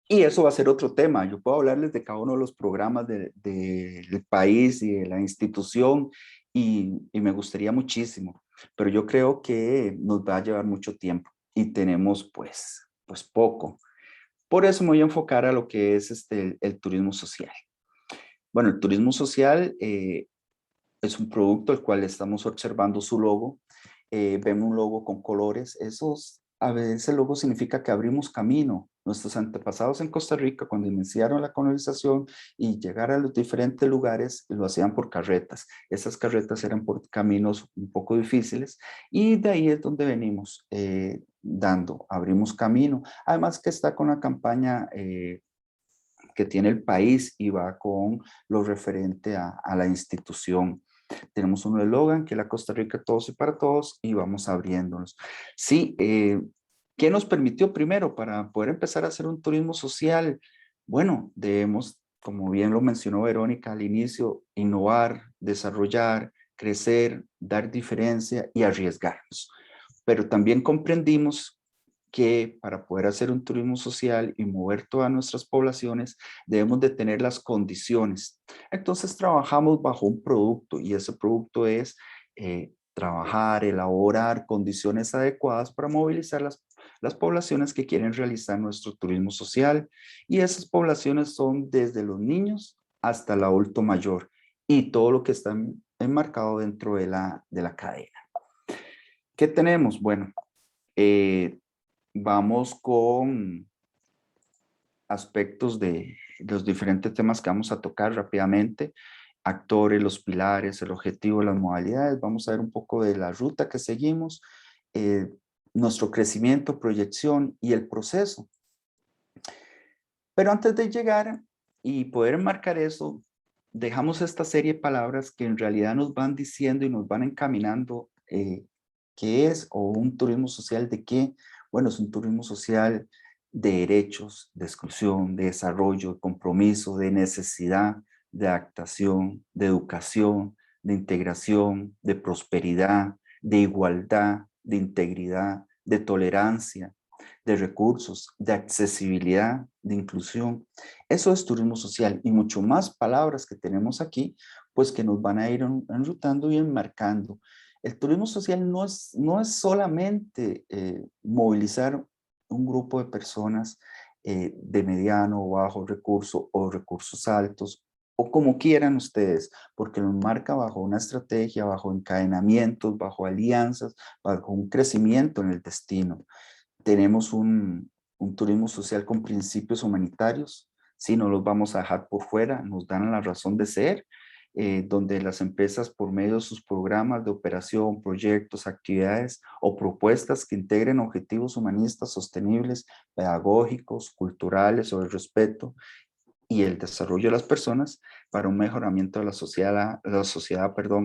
Y eso va a ser otro tema. Yo puedo hablarles de cada uno de los programas del país y de la institución y me gustaría muchísimo, pero yo creo que nos va a llevar mucho tiempo y tenemos pues poco. Por eso me voy a enfocar a lo que es el turismo social. Bueno, el turismo social es un producto al cual estamos observando su logo. Vemos un logo con colores. A veces el logo significa que abrimos camino. Nuestros antepasados en Costa Rica, cuando iniciaron la colonización y llegar a los diferentes lugares, lo hacían por carretas. Esas carretas eran por caminos un poco difíciles y de ahí es donde venimos abrimos camino. Además que está con la campaña que tiene el país y va con lo referente a la institución. Tenemos un eslogan que es la Costa Rica todos y para todos y vamos abriéndonos. Sí, ¿qué nos permitió primero para poder empezar a hacer un turismo social? Bueno, debemos, como bien lo mencionó Verónica al inicio, innovar, desarrollar, crecer, dar diferencia y arriesgarnos. Pero también comprendimos que para poder hacer un turismo social y mover todas nuestras poblaciones, debemos de tener las condiciones. Entonces trabajamos bajo un producto y ese producto es trabajar, elaborar condiciones adecuadas para movilizar las poblaciones que quieren realizar nuestro turismo social. Y esas poblaciones son desde los niños hasta el adulto mayor y todo lo que está enmarcado dentro de la cadena. ¿Qué tenemos? Bueno, vamos con aspectos de los diferentes temas que vamos a tocar rápidamente. Actores, los pilares, el objetivo, las modalidades. Vamos a ver un poco de la ruta que seguimos, nuestro crecimiento, proyección y el proceso. Pero antes de llegar y poder enmarcar eso, dejamos esta serie de palabras que en realidad nos van diciendo y nos van encaminando qué es o un turismo social de qué. Bueno, es un turismo social de derechos, de exclusión, de desarrollo, de compromiso, de necesidad, de adaptación, de educación, de integración, de prosperidad, de igualdad, de integridad, de tolerancia, de recursos, de accesibilidad, de inclusión. Eso es turismo social y mucho más palabras que tenemos aquí, pues que nos van a ir enrutando y enmarcando. El turismo social no es solamente movilizar un grupo de personas de mediano o bajo recurso o recursos altos o como quieran ustedes, porque nos marca bajo una estrategia, bajo encadenamientos, bajo alianzas, bajo un crecimiento en el destino. Tenemos un turismo social con principios humanitarios, sí, no los vamos a dejar por fuera, nos dan la razón de ser, donde las empresas por medio de sus programas de operación, proyectos, actividades o propuestas que integren objetivos humanistas sostenibles, pedagógicos, culturales sobre el respeto y el desarrollo de las personas para un mejoramiento de la sociedad,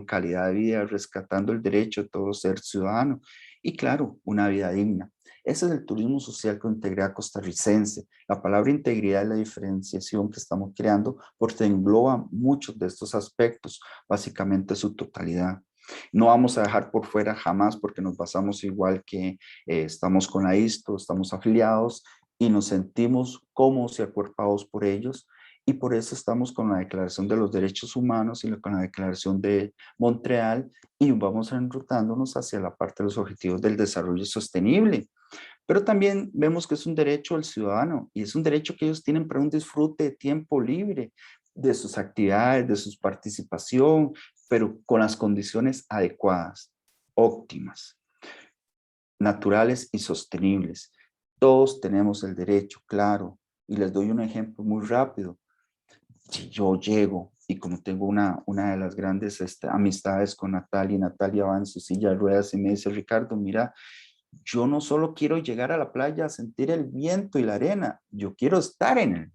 calidad de vida, rescatando el derecho de todo ser ciudadano y claro, una vida digna. Ese es el turismo social con integridad costarricense. La palabra integridad es la diferenciación que estamos creando porque engloba muchos de estos aspectos, básicamente su totalidad. No vamos a dejar por fuera jamás porque nos basamos igual que estamos con la ISTO, estamos afiliados y nos sentimos cómodos y acuerpados por ellos. Y por eso estamos con la Declaración de los Derechos Humanos y con la Declaración de Montreal y vamos enrutándonos hacia la parte de los objetivos del desarrollo sostenible. Pero también vemos que es un derecho al ciudadano y es un derecho que ellos tienen para un disfrute de tiempo libre, de sus actividades, de su participación, pero con las condiciones adecuadas, óptimas, naturales y sostenibles. Todos tenemos el derecho, claro, y les doy un ejemplo muy rápido. Si yo llego y como tengo una de las grandes amistades con Natalia, y Natalia va en su silla de ruedas y me dice, Ricardo, mira, yo no solo quiero llegar a la playa a sentir el viento y la arena, yo quiero estar en él,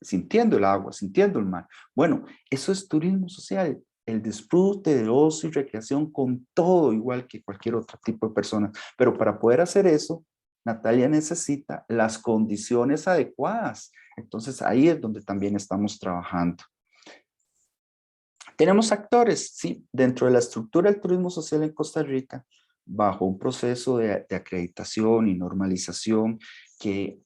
sintiendo el agua, sintiendo el mar. Bueno, eso es turismo social, el disfrute de ocio y recreación con todo, igual que cualquier otro tipo de persona. Pero para poder hacer eso, Natalia necesita las condiciones adecuadas. Entonces ahí es donde también estamos trabajando. Tenemos actores, sí, dentro de la estructura del turismo social en Costa Rica, bajo un proceso de acreditación y normalización que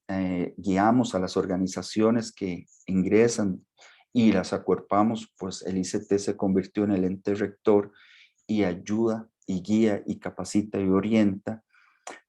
guiamos a las organizaciones que ingresan y las acuerpamos, pues el ICT se convirtió en el ente rector y ayuda y guía y capacita y orienta.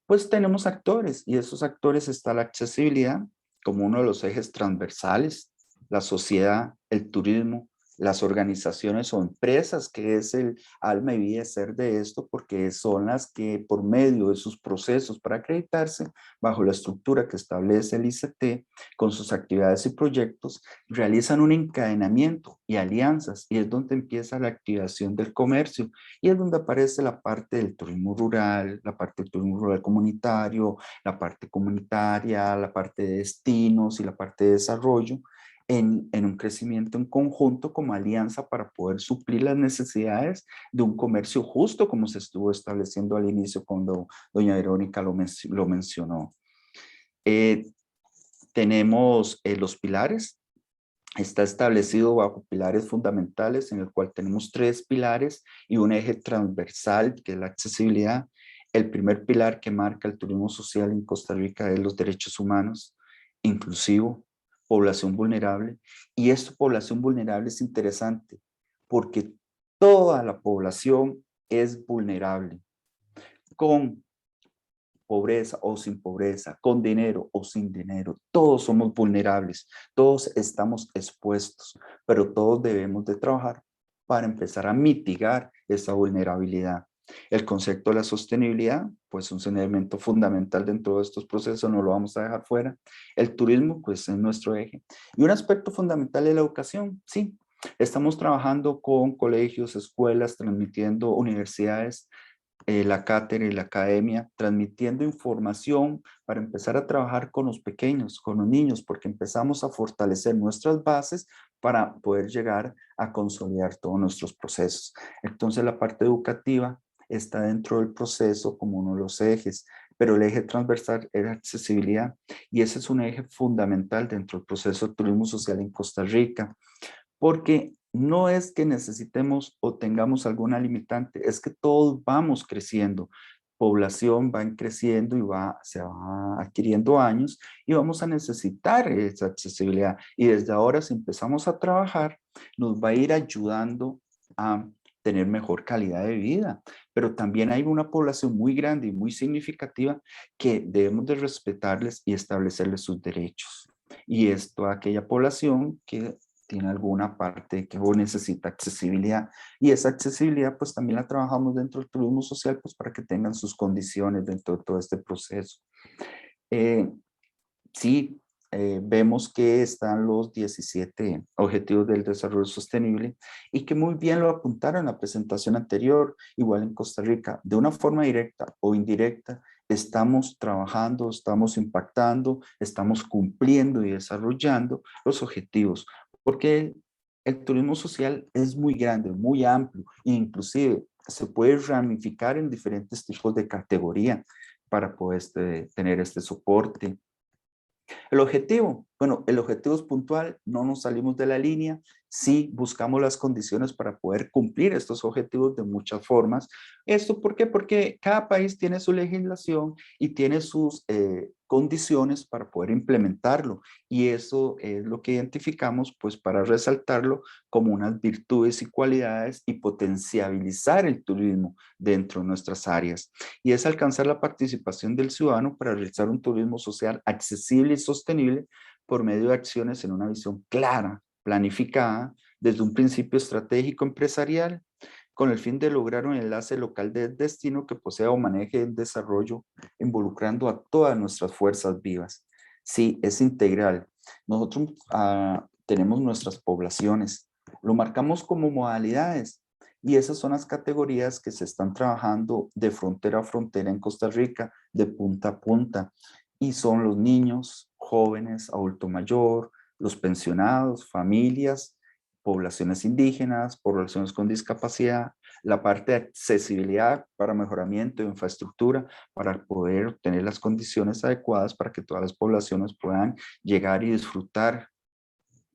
Pues tenemos actores y esos actores está la accesibilidad como uno de los ejes transversales, la sociedad, el turismo, las organizaciones o empresas, que es el alma y vida de ser de esto, porque son las que por medio de sus procesos para acreditarse, bajo la estructura que establece el ICT, con sus actividades y proyectos, realizan un encadenamiento y alianzas, y es donde empieza la activación del comercio, y es donde aparece la parte del turismo rural, la parte del turismo rural comunitario, la parte comunitaria, la parte de destinos y la parte de desarrollo, en un crecimiento en conjunto como alianza para poder suplir las necesidades de un comercio justo como se estuvo estableciendo al inicio cuando doña Verónica lo mencionó. Tenemos los pilares. Está establecido bajo pilares fundamentales en el cual tenemos 3 pilares y un eje transversal que es la accesibilidad. El primer pilar que marca el turismo social en Costa Rica es los derechos humanos, inclusivo, población vulnerable. Y esta población vulnerable es interesante porque toda la población es vulnerable, con pobreza o sin pobreza, con dinero o sin dinero. Todos somos vulnerables, todos estamos expuestos, pero todos debemos de trabajar para empezar a mitigar esa vulnerabilidad. El concepto de la sostenibilidad, pues es un elemento fundamental dentro de estos procesos, no lo vamos a dejar fuera. El turismo, pues es nuestro eje. Y un aspecto fundamental es la educación, sí. Estamos trabajando con colegios, escuelas, transmitiendo universidades, la cátedra y la academia, transmitiendo información para empezar a trabajar con los pequeños, con los niños, porque empezamos a fortalecer nuestras bases para poder llegar a consolidar todos nuestros procesos. Entonces la parte educativa está dentro del proceso como uno de los ejes, pero el eje transversal es la accesibilidad y ese es un eje fundamental dentro del proceso de turismo social en Costa Rica, porque no es que necesitemos o tengamos alguna limitante, es que todos vamos creciendo, población va creciendo y se va adquiriendo años y vamos a necesitar esa accesibilidad. Y desde ahora, si empezamos a trabajar, nos va a ir ayudando a tener mejor calidad de vida. Pero también hay una población muy grande y muy significativa que debemos de respetarles y establecerles sus derechos. Y esto a aquella población que tiene alguna parte que necesita accesibilidad, y esa accesibilidad pues también la trabajamos dentro del turismo social pues para que tengan sus condiciones dentro de todo este proceso. Sí, vemos que están los 17 Objetivos del Desarrollo Sostenible y que muy bien lo apuntaron en la presentación anterior, igual en Costa Rica, de una forma directa o indirecta, estamos trabajando, estamos impactando, estamos cumpliendo y desarrollando los objetivos, porque el turismo social es muy grande, muy amplio, e inclusive se puede ramificar en diferentes tipos de categoría para poder tener este soporte. El objetivo, bueno, el objetivo es puntual, no nos salimos de la línea, sí buscamos las condiciones para poder cumplir estos objetivos de muchas formas. ¿Esto por qué? Porque cada país tiene su legislación y tiene sus condiciones para poder implementarlo, y eso es lo que identificamos pues para resaltarlo como unas virtudes y cualidades y potencializar el turismo dentro de nuestras áreas, y es alcanzar la participación del ciudadano para realizar un turismo social accesible y sostenible por medio de acciones en una visión clara, planificada, desde un principio estratégico empresarial, con el fin de lograr un enlace local de destino que posea o maneje el desarrollo, involucrando a todas nuestras fuerzas vivas. Sí, es integral. Nosotros tenemos nuestras poblaciones, lo marcamos como modalidades, y esas son las categorías que se están trabajando de frontera a frontera en Costa Rica, de punta a punta, y son los niños, jóvenes, adulto mayor, los pensionados, familias, poblaciones indígenas, poblaciones con discapacidad, la parte de accesibilidad para mejoramiento de infraestructura, para poder obtener las condiciones adecuadas para que todas las poblaciones puedan llegar y disfrutar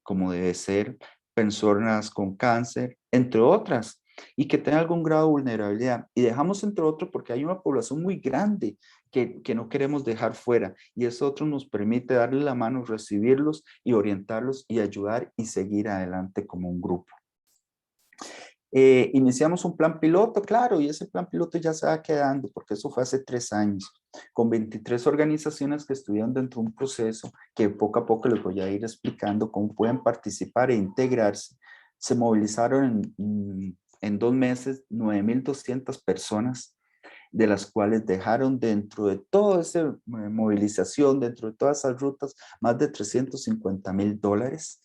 como debe ser, personas con cáncer, entre otras, y que tengan algún grado de vulnerabilidad. Y dejamos entre otros porque hay una población muy grande que no queremos dejar fuera, y eso otro nos permite darle la mano, recibirlos y orientarlos y ayudar y seguir adelante como un grupo. Iniciamos un plan piloto, claro, y ese plan piloto ya se va quedando, porque eso fue hace 3 años, con 23 organizaciones que estuvieron dentro de un proceso que poco a poco les voy a ir explicando cómo pueden participar e integrarse. Se movilizaron en 2 meses 9,200 personas, de las cuales dejaron dentro de toda esa movilización, dentro de todas esas rutas, más de $350,000.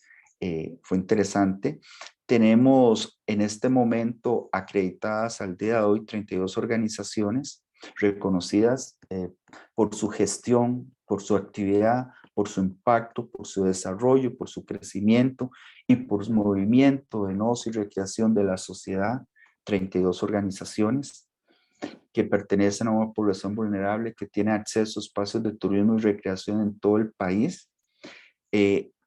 Fue interesante. Tenemos en este momento acreditadas al día de hoy 32 organizaciones reconocidas por su gestión, por su actividad, por su impacto, por su desarrollo, por su crecimiento y por su movimiento de ocio y recreación de la sociedad. 32 organizaciones que pertenecen a una población vulnerable que tiene acceso a espacios de turismo y recreación en todo el país.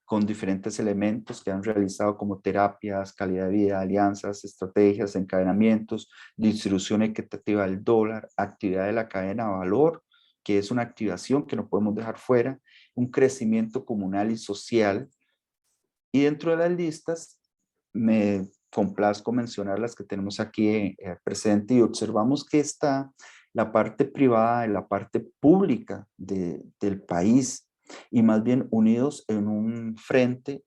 con diferentes elementos que han realizado como terapias, calidad de vida, alianzas, estrategias, encadenamientos, distribución equitativa del dólar, actividad de la cadena de valor, que es una activación que no podemos dejar fuera, un crecimiento comunal y social. Y dentro de las listas, me complazco mencionar las que tenemos aquí presente y observamos que está la parte privada y la parte pública del país, y más bien unidos en un frente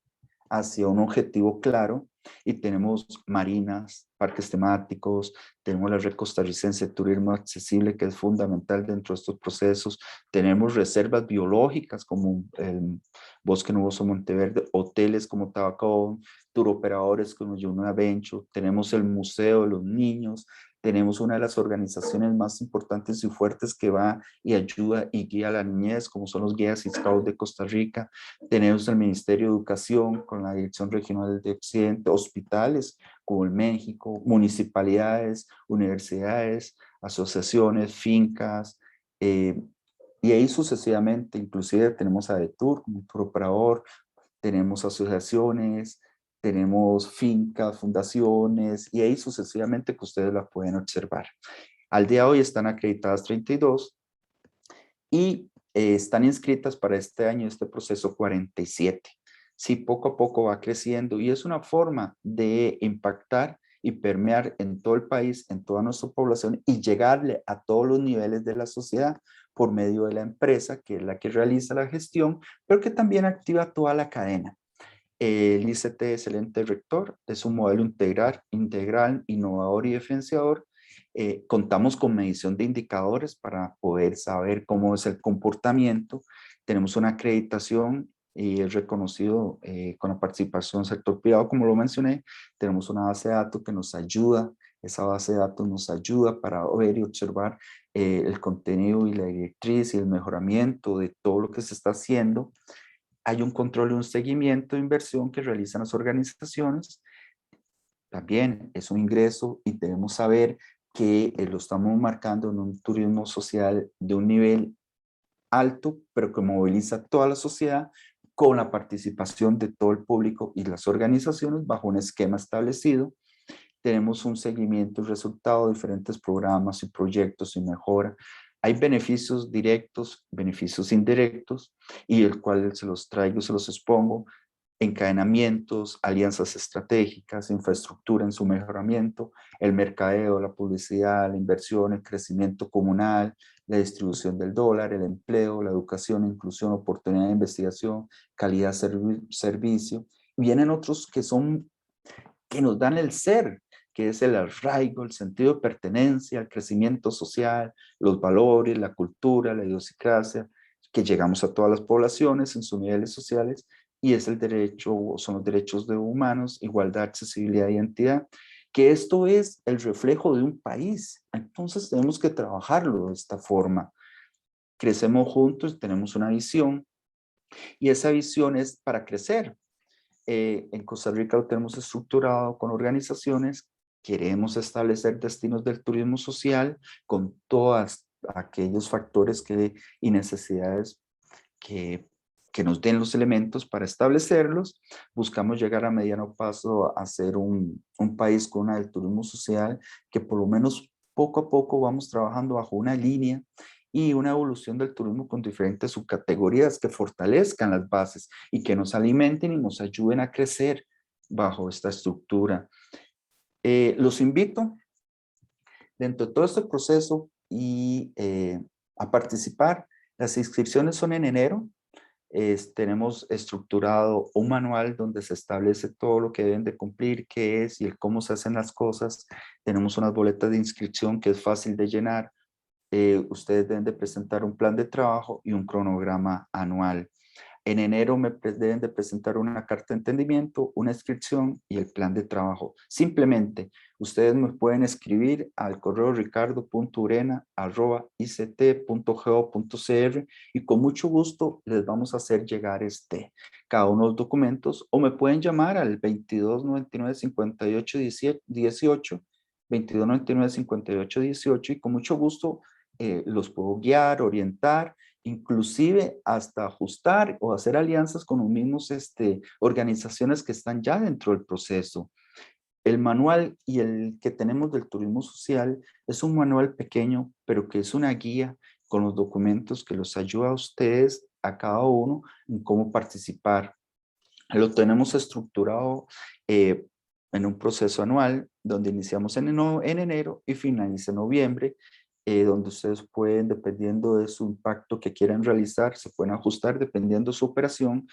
hacia un objetivo claro, y tenemos marinas, parques temáticos, tenemos la Red Costarricense de Turismo Accesible, que es fundamental dentro de estos procesos, tenemos reservas biológicas como el Bosque Nuboso Monteverde, hoteles como Tabacón, turoperadores como Yuna Venture, tenemos el Museo de los Niños, tenemos una de las organizaciones más importantes y fuertes que va y ayuda y guía a la niñez, como son los guías y scouts de Costa Rica. Tenemos el Ministerio de Educación con la Dirección Regional de Occidente, hospitales como el México, municipalidades, universidades, asociaciones, fincas, y ahí sucesivamente. Inclusive tenemos a DETUR como turoperador, tenemos asociaciones, tenemos fincas, fundaciones, y ahí sucesivamente que ustedes la pueden observar. Al día de hoy están acreditadas 32 y están inscritas para este año, este proceso, 47. Sí, poco a poco va creciendo y es una forma de impactar y permear en todo el país, en toda nuestra población, y llegarle a todos los niveles de la sociedad por medio de la empresa, que es la que realiza la gestión, pero que también activa toda la cadena. El ICT es el ente rector, es un modelo integral, innovador y diferenciador. Contamos con medición de indicadores para poder saber cómo es el comportamiento. Tenemos una acreditación y es reconocido con la participación del sector privado, como lo mencioné. Tenemos una base de datos que nos ayuda. Esa base de datos nos ayuda para ver y observar el contenido y la directriz y el mejoramiento de todo lo que se está haciendo. Hay un control y un seguimiento de inversión que realizan las organizaciones. También es un ingreso y debemos saber que lo estamos marcando en un turismo social de un nivel alto, pero que moviliza a toda la sociedad con la participación de todo el público y las organizaciones bajo un esquema establecido. Tenemos un seguimiento y resultado de diferentes programas y proyectos y mejora. Hay beneficios directos, beneficios indirectos, y el cual se los traigo, se los expongo: encadenamientos, alianzas estratégicas, infraestructura en su mejoramiento, el mercadeo, la publicidad, la inversión, el crecimiento comunal, la distribución del dólar, el empleo, la educación, inclusión, oportunidad de investigación, calidad, servicio. Vienen otros que nos dan el ser, que es el arraigo, el sentido de pertenencia, el crecimiento social, los valores, la cultura, la idiosincrasia, que llegamos a todas las poblaciones en sus niveles sociales, y es el derecho, son los derechos de humanos, igualdad, accesibilidad e identidad, que esto es el reflejo de un país. Entonces tenemos que trabajarlo de esta forma. Crecemos juntos, tenemos una visión, y esa visión es para crecer. En Costa Rica lo tenemos estructurado con organizaciones. Queremos establecer destinos del turismo social con todos aquellos factores y necesidades que nos den los elementos para establecerlos. Buscamos llegar a mediano plazo a ser un país con una del turismo social, que por lo menos poco a poco vamos trabajando bajo una línea y una evolución del turismo con diferentes subcategorías que fortalezcan las bases y que nos alimenten y nos ayuden a crecer bajo esta estructura. Los invito dentro de todo este proceso y a participar. Las inscripciones son en enero. Tenemos estructurado un manual donde se establece todo lo que deben de cumplir, qué es y el cómo se hacen las cosas. Tenemos unas boletas de inscripción que es fácil de llenar. Ustedes deben de presentar un plan de trabajo y un cronograma anual. En enero deben de presentar una carta de entendimiento, una inscripción y el plan de trabajo. Simplemente, ustedes me pueden escribir al correo ricardo.urena@ict.go.cr y con mucho gusto les vamos a hacer llegar cada uno de los documentos, o me pueden llamar al 2299-5818, 2299-5818, y con mucho gusto los puedo guiar, orientar inclusive hasta ajustar o hacer alianzas con los mismos organizaciones que están ya dentro del proceso. El manual y el que tenemos del turismo social es un manual pequeño, pero que es una guía con los documentos que los ayuda a ustedes, a cada uno, en cómo participar. Lo tenemos estructurado en un proceso anual, donde iniciamos en enero y finaliza en noviembre, donde ustedes pueden, dependiendo de su impacto que quieran realizar, se pueden ajustar dependiendo de su operación,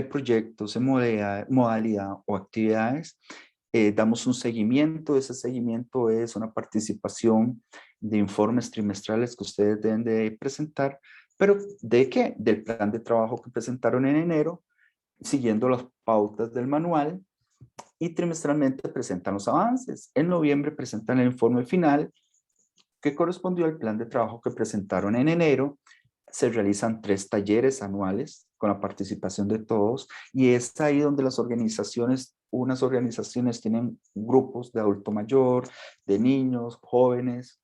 proyectos, modalidad o actividades. Damos un seguimiento. Ese seguimiento es una participación de informes trimestrales que ustedes deben de presentar, pero ¿de qué? Del plan de trabajo que presentaron en enero, siguiendo las pautas del manual, y trimestralmente presentan los avances. En noviembre presentan el informe final que correspondió al plan de trabajo que presentaron en enero. Se realizan 3 talleres anuales con la participación de todos, y es ahí donde las organizaciones, unas organizaciones tienen grupos de adulto mayor, de niños, jóvenes,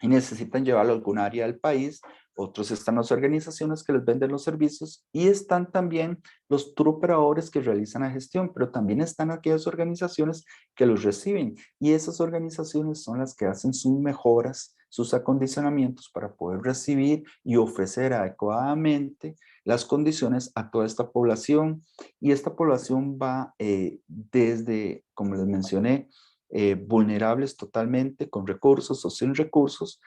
y necesitan llevarlo a algún área del país. Otros están las organizaciones que les venden los servicios, y están también los tour operadores que realizan la gestión, pero también están aquellas organizaciones que los reciben, y esas organizaciones son las que hacen sus mejoras, sus acondicionamientos para poder recibir y ofrecer adecuadamente las condiciones a toda esta población. Y esta población va desde, como les mencioné, vulnerables totalmente, con recursos o sin recursos,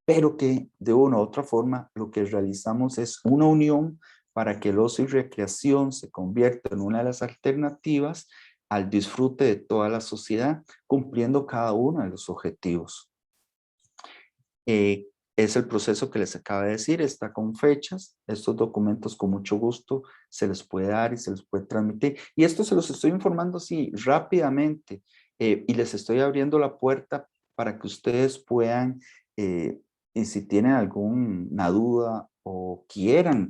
pero que de una u otra forma lo que realizamos es una unión para que el ocio y recreación se convierta en una de las alternativas al disfrute de toda la sociedad, cumpliendo cada uno de los objetivos. Es el proceso que les acabo de decir, está con fechas. Estos documentos con mucho gusto se les puede dar y se les puede transmitir. Y esto se los estoy informando así rápidamente, y les estoy abriendo la puerta para que ustedes puedan, y si tienen alguna duda o quieran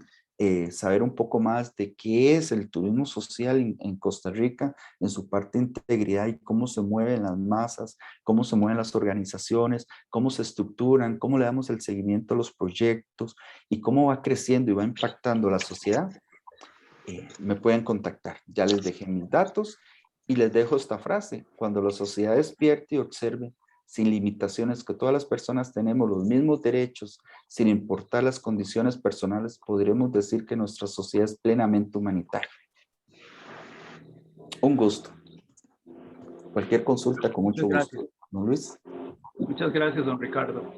saber un poco más de qué es el turismo social en Costa Rica, en su parte de integridad, y cómo se mueven las masas, cómo se mueven las organizaciones, cómo se estructuran, cómo le damos el seguimiento a los proyectos y cómo va creciendo y va impactando la sociedad, me pueden contactar. Ya les dejé mis datos y les dejo esta frase: cuando la sociedad despierte y observe sin limitaciones que todas las personas tenemos los mismos derechos, sin importar las condiciones personales, podremos decir que nuestra sociedad es plenamente humanitaria. Un gusto. Cualquier consulta, con mucho gusto. ¿No, Luis? Muchas gracias, don Ricardo.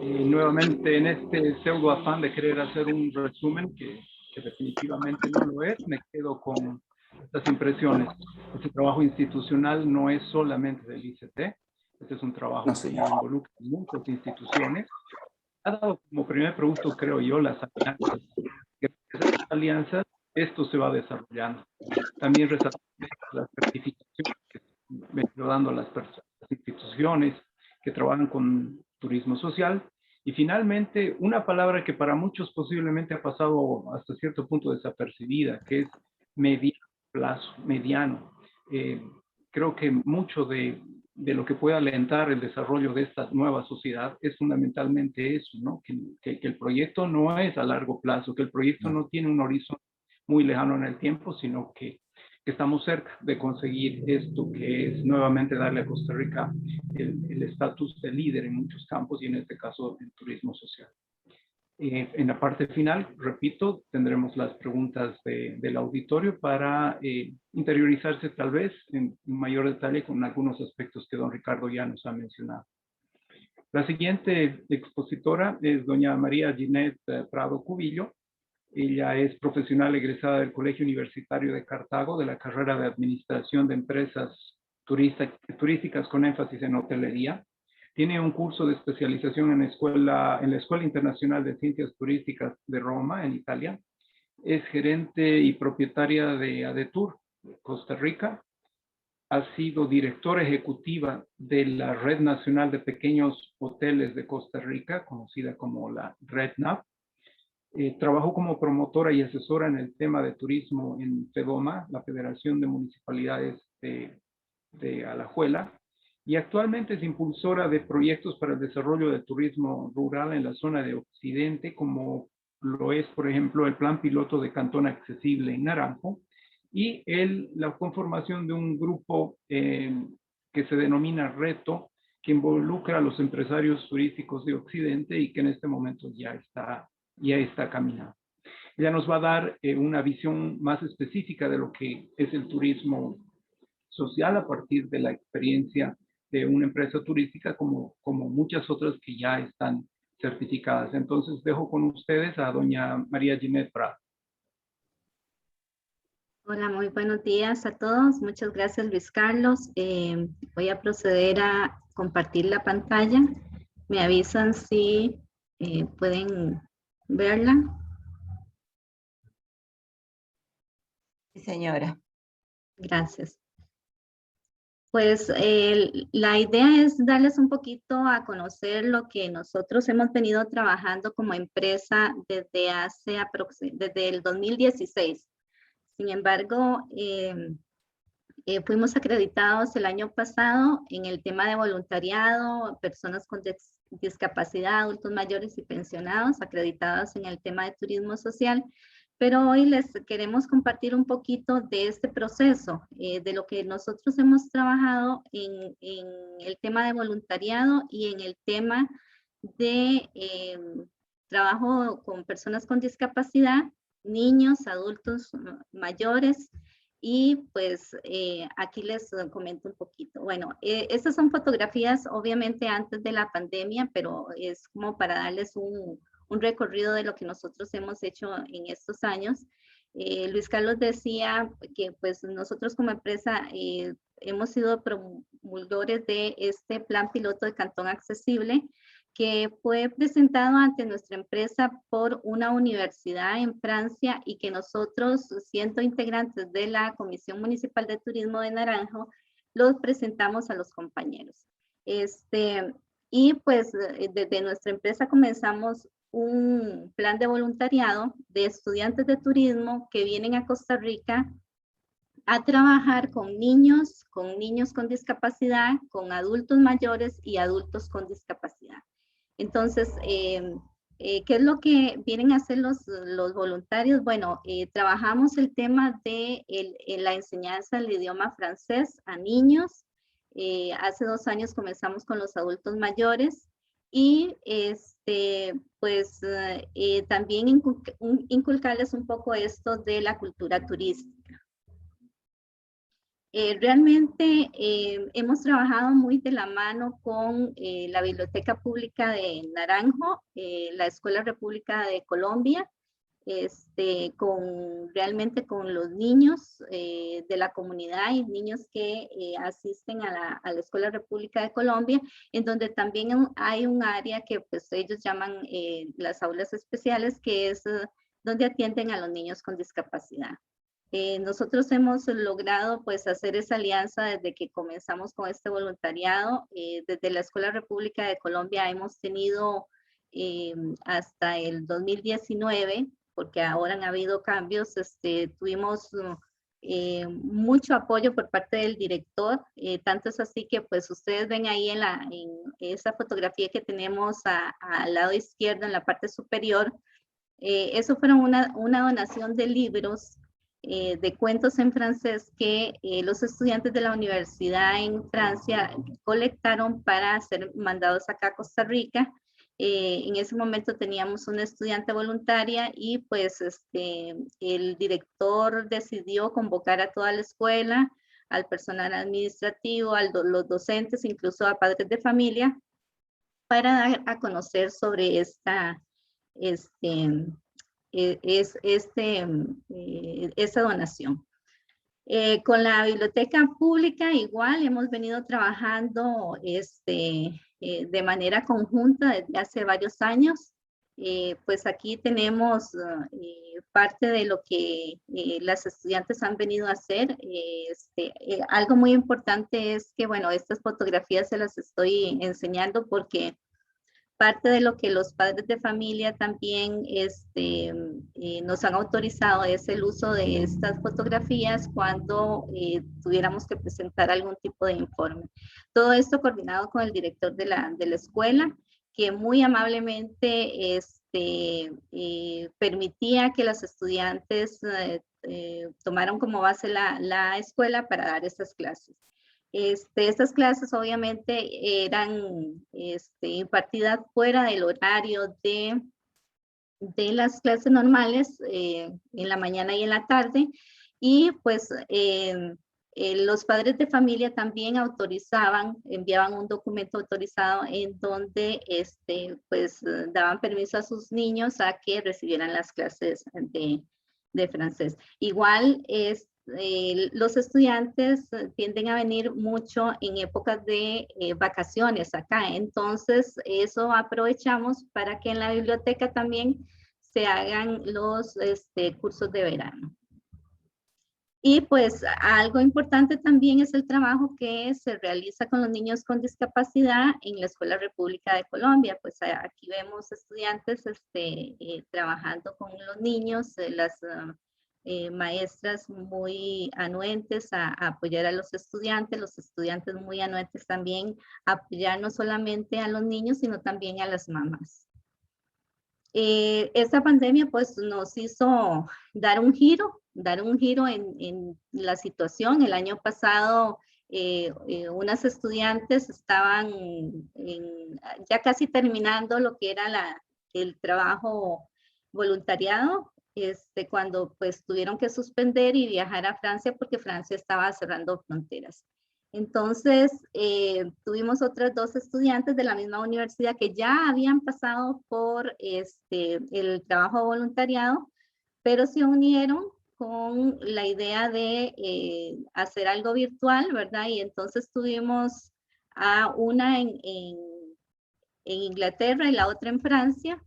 Y nuevamente, en este pseudo afán de querer hacer un resumen que definitivamente no lo es, me quedo con estas impresiones. Este trabajo institucional no es solamente del ICT, este es un trabajo que involucra muchas instituciones. Ha dado como primer producto, creo yo, las alianzas. Gracias a las alianzas, esto se va desarrollando. También resaltar las certificaciones que me están dando las instituciones que trabajan con turismo social. Y finalmente, una palabra que para muchos posiblemente ha pasado hasta cierto punto desapercibida, que es mediano plazo, mediano. Creo que mucho de lo que puede alentar el desarrollo de esta nueva sociedad es fundamentalmente eso, ¿no? Que el proyecto no es a largo plazo, que el proyecto no tiene un horizonte muy lejano en el tiempo, sino que estamos cerca de conseguir esto, que es nuevamente darle a Costa Rica el estatus de líder en muchos campos, y en este caso en turismo social. En la parte final, repito, tendremos las preguntas del auditorio para interiorizarse tal vez en mayor detalle con algunos aspectos que don Ricardo ya nos ha mencionado. La siguiente expositora es doña María Ginette Prado Cubillo. Ella es profesional egresada del Colegio Universitario de Cartago, de la carrera de Administración de Empresas Turísticas con énfasis en hotelería. Tiene un curso de especialización en la Escuela Internacional de Ciencias Turísticas de Roma, en Italia. Es gerente y propietaria de ADETUR, Costa Rica. Ha sido directora ejecutiva de la Red Nacional de Pequeños Hoteles de Costa Rica, conocida como la REDNAP. Trabajó como promotora y asesora en el tema de turismo en FEDOMA, la Federación de Municipalidades de Alajuela, y actualmente es impulsora de proyectos para el desarrollo del turismo rural en la zona de Occidente, como lo es, por ejemplo, el plan piloto de Cantón Accesible en Naranjo y la conformación de un grupo que se denomina Reto, que involucra a los empresarios turísticos de Occidente y que en este momento ya está caminando. Ella nos va a dar una visión más específica de lo que es el turismo social a partir de la experiencia de una empresa turística como muchas otras que ya están certificadas. Entonces dejo con ustedes a doña María Ginette Prado. Hola, muy buenos días a todos. Muchas gracias, Luis Carlos. Voy a proceder a compartir la pantalla. Me avisan si pueden verla. Sí, señora. Gracias. Pues la idea es darles un poquito a conocer lo que nosotros hemos venido trabajando como empresa desde el 2016. Sin embargo, fuimos acreditados el año pasado en el tema de voluntariado, personas con discapacidad, adultos mayores y pensionados, acreditados en el tema de turismo social. Pero hoy les queremos compartir un poquito de este proceso, de lo que nosotros hemos trabajado en el tema de voluntariado y en el tema de trabajo con personas con discapacidad, niños, adultos mayores. Y pues aquí les comento un poquito. Bueno, estas son fotografías obviamente antes de la pandemia, pero es como para darles un recorrido de lo que nosotros hemos hecho en estos años. Luis Carlos decía que pues nosotros como empresa hemos sido promulgadores de este plan piloto de Cantón Accesible, que fue presentado ante nuestra empresa por una universidad en Francia y que nosotros, siendo integrantes de la Comisión Municipal de Turismo de Naranjo, los presentamos a los compañeros. Y pues desde nuestra empresa comenzamos un plan de voluntariado de estudiantes de turismo que vienen a Costa Rica a trabajar con niños con discapacidad, con adultos mayores y adultos con discapacidad. Entonces, ¿qué es lo que vienen a hacer los voluntarios? Bueno, trabajamos el tema de la enseñanza del idioma francés a niños. Hace 2 años comenzamos con los adultos mayores y pues también inculcarles un poco esto de la cultura turística. Realmente hemos trabajado muy de la mano con la Biblioteca Pública de Naranjo, la Escuela República de Colombia, realmente con los niños de la comunidad y niños que asisten a la Escuela República de Colombia, en donde también hay un área que pues ellos llaman las aulas especiales, que es donde atienden a los niños con discapacidad. Nosotros hemos logrado pues hacer esa alianza desde que comenzamos con este voluntariado. Desde la Escuela República de Colombia hemos tenido hasta el 2019, porque ahora han habido cambios, tuvimos mucho apoyo por parte del director, tanto es así que pues ustedes ven ahí en esa fotografía que tenemos al lado izquierdo en la parte superior, eso fueron una donación de libros de cuentos en francés que los estudiantes de la universidad en Francia colectaron para ser mandados acá a Costa Rica. En ese momento teníamos una estudiante voluntaria y pues el director decidió convocar a toda la escuela, al personal administrativo, los docentes, incluso a padres de familia, para dar a conocer sobre esta donación. Con la biblioteca pública igual hemos venido trabajando de manera conjunta desde hace varios años. Pues aquí tenemos parte de lo que las estudiantes han venido a hacer. Algo muy importante es que, bueno, estas fotografías se las estoy enseñando porque parte de lo que los padres de familia también nos han autorizado es el uso de estas fotografías cuando tuviéramos que presentar algún tipo de informe. Todo esto coordinado con el director de la escuela, que muy amablemente permitía que los estudiantes tomaran como base la escuela para dar estas clases. Estas clases obviamente eran impartidas fuera del horario de las clases normales en la mañana y en la tarde, y pues los padres de familia también autorizaban, enviaban un documento autorizado en donde pues daban permiso a sus niños a que recibieran las clases de francés. Igual los estudiantes tienden a venir mucho en épocas de vacaciones acá, entonces eso aprovechamos para que en la biblioteca también se hagan los cursos de verano. Y pues algo importante también es el trabajo que se realiza con los niños con discapacidad en la Escuela República de Colombia. Pues aquí vemos estudiantes trabajando con los niños, las maestras muy anuentes a apoyar a los estudiantes muy anuentes también a apoyar no solamente a los niños, sino también a las mamás. Esta pandemia pues nos hizo dar un giro en la situación. El año pasado unas estudiantes estaban ya casi terminando lo que era el trabajo voluntariado, cuando pues tuvieron que suspender y viajar a Francia porque Francia estaba cerrando fronteras. Entonces, tuvimos otras 2 estudiantes de la misma universidad que ya habían pasado por el trabajo voluntariado, pero se unieron con la idea de hacer algo virtual, ¿verdad? Y entonces tuvimos a una en Inglaterra y la otra en Francia,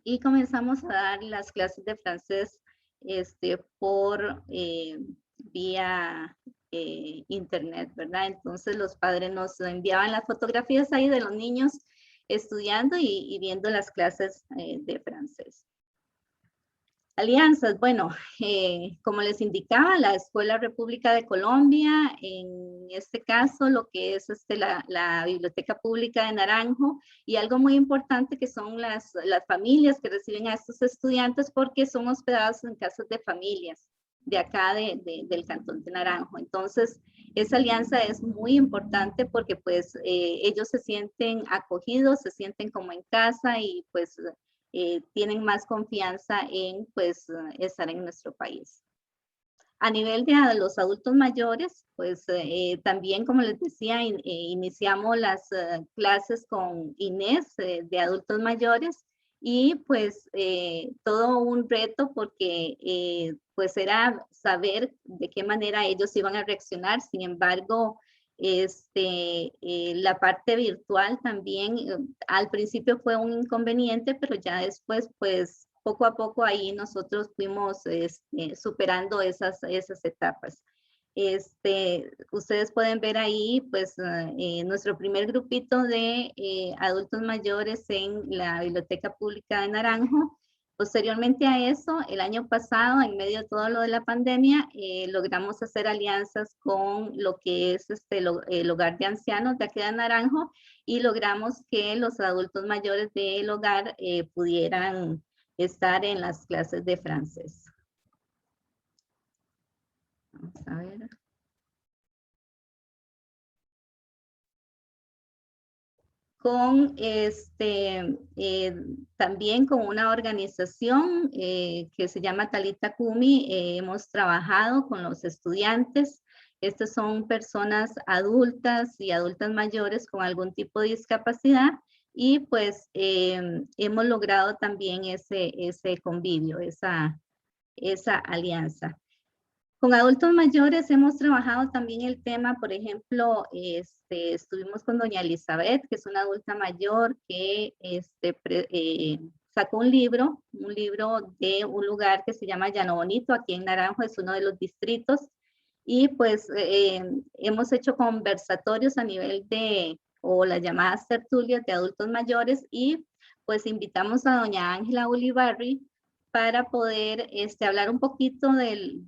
y comenzamos a dar las clases de francés por vía internet, ¿verdad? Entonces los padres nos enviaban las fotografías ahí de los niños estudiando y viendo las clases de francés. Alianzas, bueno, como les indicaba, la Escuela República de Colombia, en este caso lo que es la Biblioteca Pública de Naranjo, y algo muy importante que son las familias que reciben a estos estudiantes porque son hospedados en casas de familias de acá del Cantón de Naranjo. Entonces, esa alianza es muy importante porque pues ellos se sienten acogidos, se sienten como en casa y pues tienen más confianza en pues estar en nuestro país. A nivel de los adultos mayores, pues también, como les decía, iniciamos las clases con Inés de adultos mayores, y pues todo un reto porque pues era saber de qué manera ellos iban a reaccionar. Sin embargo, la parte virtual también al principio fue un inconveniente, pero ya después pues poco a poco ahí nosotros fuimos superando esas etapas. Ustedes pueden ver ahí pues nuestro primer grupito de adultos mayores en la Biblioteca Pública de Naranjo. Posteriormente a eso, el año pasado, en medio de todo lo de la pandemia, logramos hacer alianzas con lo que es el hogar de ancianos de aquí de Naranjo, y logramos que los adultos mayores del hogar pudieran estar en las clases de francés. Vamos a ver. Con también con una organización que se llama Talita Kumi, hemos trabajado con los estudiantes. Estas son personas adultas y adultas mayores con algún tipo de discapacidad, y pues hemos logrado también ese convivio, esa alianza. Con adultos mayores hemos trabajado también el tema, por ejemplo, estuvimos con doña Elizabeth, que es una adulta mayor que sacó un libro de un lugar que se llama Llano Bonito, aquí en Naranjo, es uno de los distritos, y pues hemos hecho conversatorios a nivel o las llamadas tertulias de adultos mayores, y pues invitamos a doña Ángela Ulibarri para poder hablar un poquito del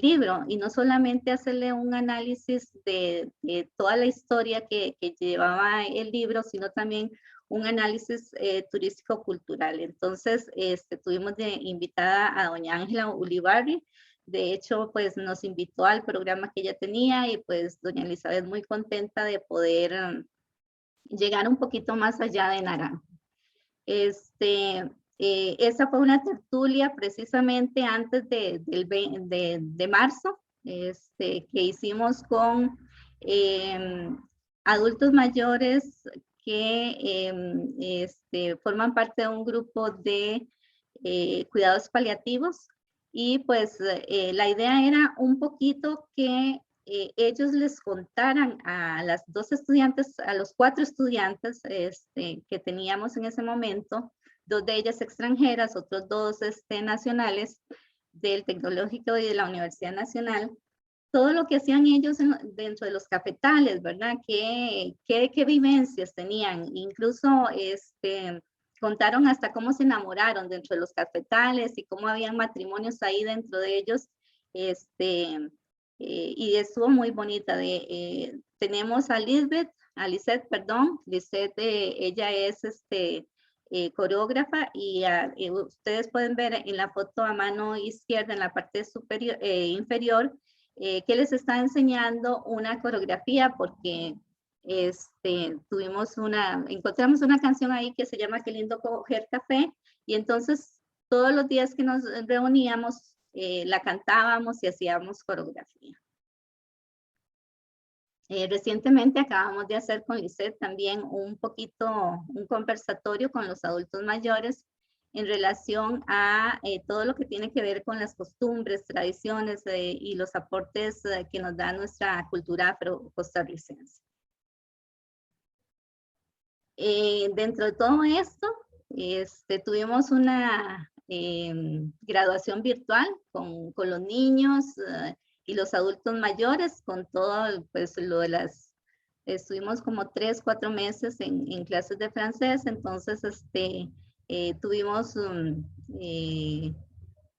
libro, y no solamente hacerle un análisis de toda la historia que llevaba el libro, sino también un análisis turístico-cultural. Entonces, tuvimos de invitada a doña Ángela Ulibarri. De hecho, pues nos invitó al programa que ella tenía y pues doña Elizabeth muy contenta de poder llegar un poquito más allá de Naranjo. Esa fue una tertulia precisamente antes de marzo, que hicimos con adultos mayores que forman parte de un grupo de cuidados paliativos, y pues la idea era un poquito que ellos les contaran a las dos estudiantes, a los 4 estudiantes que teníamos en ese momento, 2 de ellas extranjeras, otros 2 nacionales del Tecnológico y de la Universidad Nacional, todo lo que hacían ellos dentro de los cafetales, ¿verdad? ¿Qué vivencias tenían? Incluso contaron hasta cómo se enamoraron dentro de los cafetales y cómo habían matrimonios ahí dentro de ellos. Y estuvo muy bonita. Tenemos a Lisette, ella es coreógrafa, y ustedes pueden ver en la foto a mano izquierda, en la parte superior, inferior, que les está enseñando una coreografía, porque encontramos una canción ahí que se llama Qué lindo coger café, y entonces todos los días que nos reuníamos la cantábamos y hacíamos coreografía. Recientemente acabamos de hacer con Lisette también un conversatorio con los adultos mayores en relación a todo lo que tiene que ver con las costumbres, tradiciones y los aportes que nos da nuestra cultura afro-costarricense. Dentro de todo esto, tuvimos una graduación virtual con los niños y los adultos mayores, con todo pues lo de estuvimos como 3, 4 meses en clases de francés. Entonces tuvimos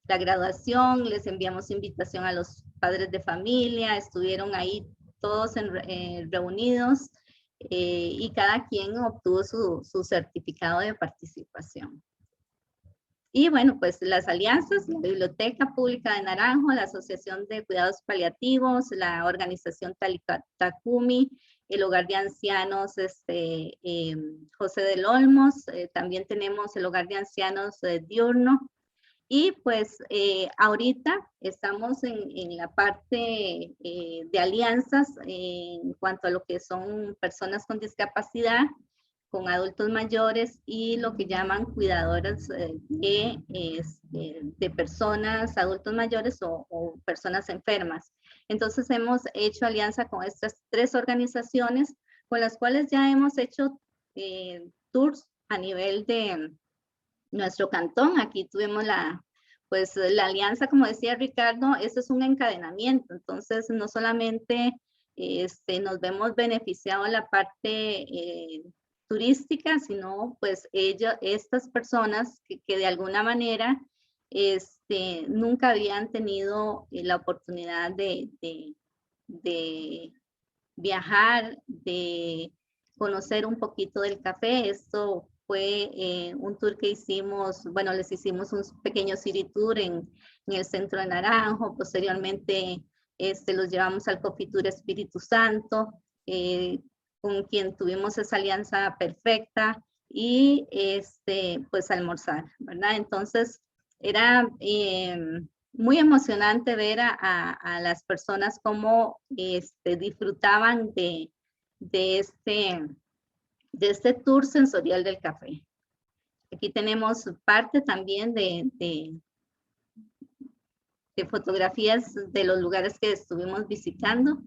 la graduación, les enviamos invitación a los padres de familia, estuvieron ahí todos reunidos, y cada quien obtuvo su certificado de participación. Y bueno, pues las alianzas, la Biblioteca Pública de Naranjo, la Asociación de Cuidados Paliativos, la organización Takumi, el Hogar de Ancianos José del Olmos, también tenemos el Hogar de Ancianos Diurno. Y pues ahorita estamos en la parte de alianzas en cuanto a lo que son personas con discapacidad, con adultos mayores, y lo que llaman cuidadoras de personas, adultos mayores o personas enfermas. Entonces hemos hecho alianza con estas 3 organizaciones, con las cuales ya hemos hecho tours a nivel de nuestro cantón. Aquí tuvimos la alianza, como decía Ricardo, eso es un encadenamiento. Entonces no solamente nos vemos beneficiados la parte turística, sino pues estas personas que de alguna manera nunca habían tenido la oportunidad de viajar, de conocer un poquito del café. Esto fue un tour que hicimos, bueno, les hicimos un pequeño city tour en el centro de Naranjo. Posteriormente los llevamos al Coffee Tour Espíritu Santo, con quien tuvimos esa alianza perfecta, y pues almorzar, ¿verdad? Entonces era muy emocionante ver a las personas cómo disfrutaban de este tour sensorial del café. Aquí tenemos parte también de fotografías de los lugares que estuvimos visitando.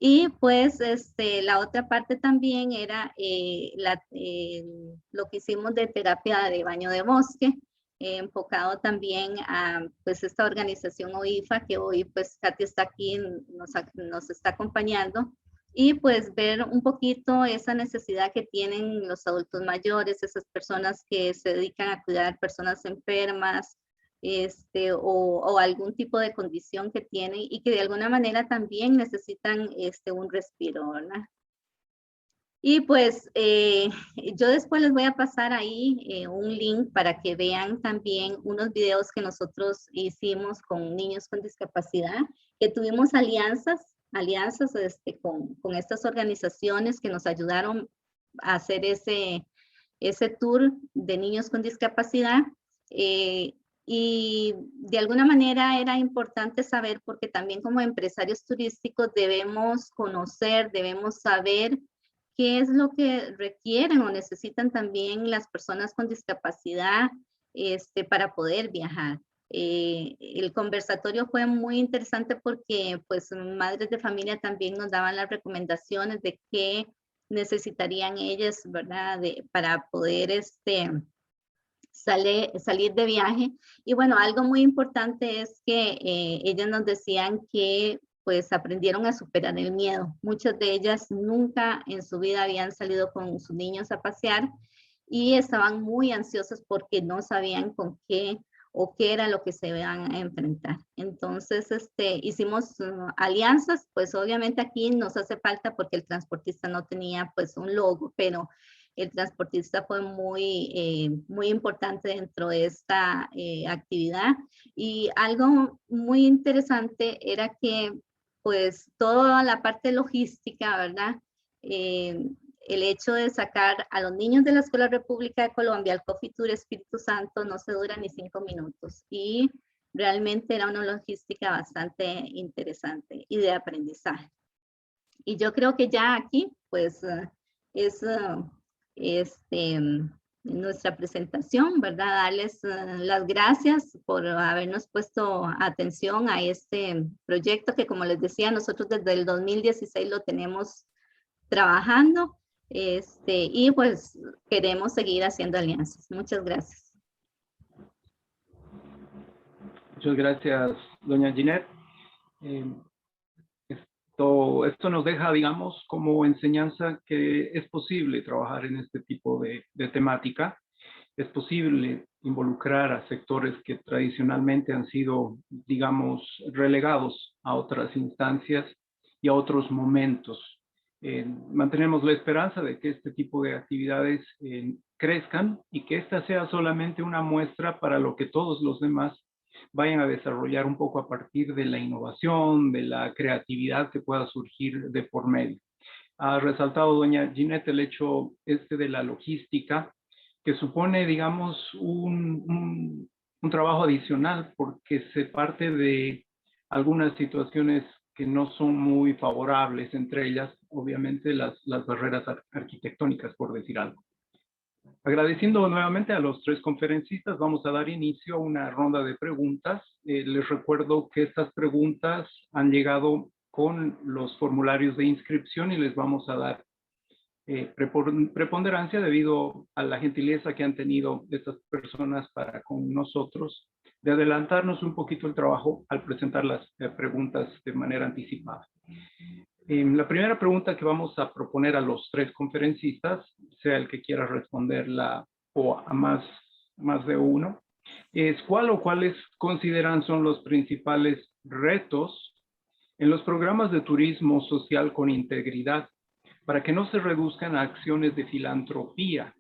Y pues la otra parte también era lo que hicimos de terapia de baño de bosque, enfocado también a pues esta organización OIFA, que hoy pues Katy está aquí, nos está acompañando, y pues ver un poquito esa necesidad que tienen los adultos mayores, esas personas que se dedican a cuidar personas enfermas, o algún tipo de condición que tienen y que de alguna manera también necesitan un respiro, ¿verdad? Y pues yo después les voy a pasar ahí un link para que vean también unos videos que nosotros hicimos con niños con discapacidad, que tuvimos alianzas con estas organizaciones que nos ayudaron a hacer ese tour de niños con discapacidad. Y de alguna manera era importante saber, porque también como empresarios turísticos debemos conocer, debemos saber qué es lo que requieren o necesitan también las personas con discapacidad para poder viajar. El conversatorio fue muy interesante porque pues madres de familia también nos daban las recomendaciones de qué necesitarían ellas, ¿verdad? Para poder salir de viaje. Y bueno, algo muy importante es que ellas nos decían que pues aprendieron a superar el miedo. Muchas de ellas nunca en su vida habían salido con sus niños a pasear y estaban muy ansiosas porque no sabían con qué o qué era lo que se iban a enfrentar. Entonces, hicimos alianzas, pues obviamente aquí nos hace falta porque el transportista no tenía pues un logo, pero el transportista fue muy importante dentro de esta actividad. Y algo muy interesante era que pues toda la parte logística, ¿verdad? El hecho de sacar a los niños de la Escuela República de Colombia al Coffee Tour Espíritu Santo no se dura ni 5 minutos y realmente era una logística bastante interesante y de aprendizaje. Y yo creo que ya aquí pues es nuestra presentación, ¿verdad? Darles las gracias por habernos puesto atención a este proyecto que, como les decía, nosotros desde el 2016 lo tenemos trabajando y pues queremos seguir haciendo alianzas. Muchas gracias. Muchas gracias, doña Ginette. Esto nos deja, digamos, como enseñanza que es posible trabajar en este tipo de temática. Es posible involucrar a sectores que tradicionalmente han sido, digamos, relegados a otras instancias y a otros momentos. Mantenemos la esperanza de que este tipo de actividades crezcan y que esta sea solamente una muestra para lo que todos los demás vayan a desarrollar un poco a partir de la innovación, de la creatividad que pueda surgir de por medio. Ha resaltado doña Ginette el hecho de la logística, que supone, digamos, un trabajo adicional porque se parte de algunas situaciones que no son muy favorables, entre ellas, obviamente, las barreras arquitectónicas, por decir algo. Agradeciendo nuevamente a los tres conferencistas, vamos a dar inicio a una ronda de preguntas. Les recuerdo que estas preguntas han llegado con los formularios de inscripción y les vamos a dar preponderancia debido a la gentileza que han tenido estas personas para con nosotros de adelantarnos un poquito el trabajo al presentar las preguntas de manera anticipada. La primera pregunta que vamos a proponer a los tres conferencistas, sea el que quiera responderla o a más de uno, es ¿cuál o cuáles consideran son los principales retos en los programas de turismo social con integridad para que no se reduzcan a acciones de filantropía?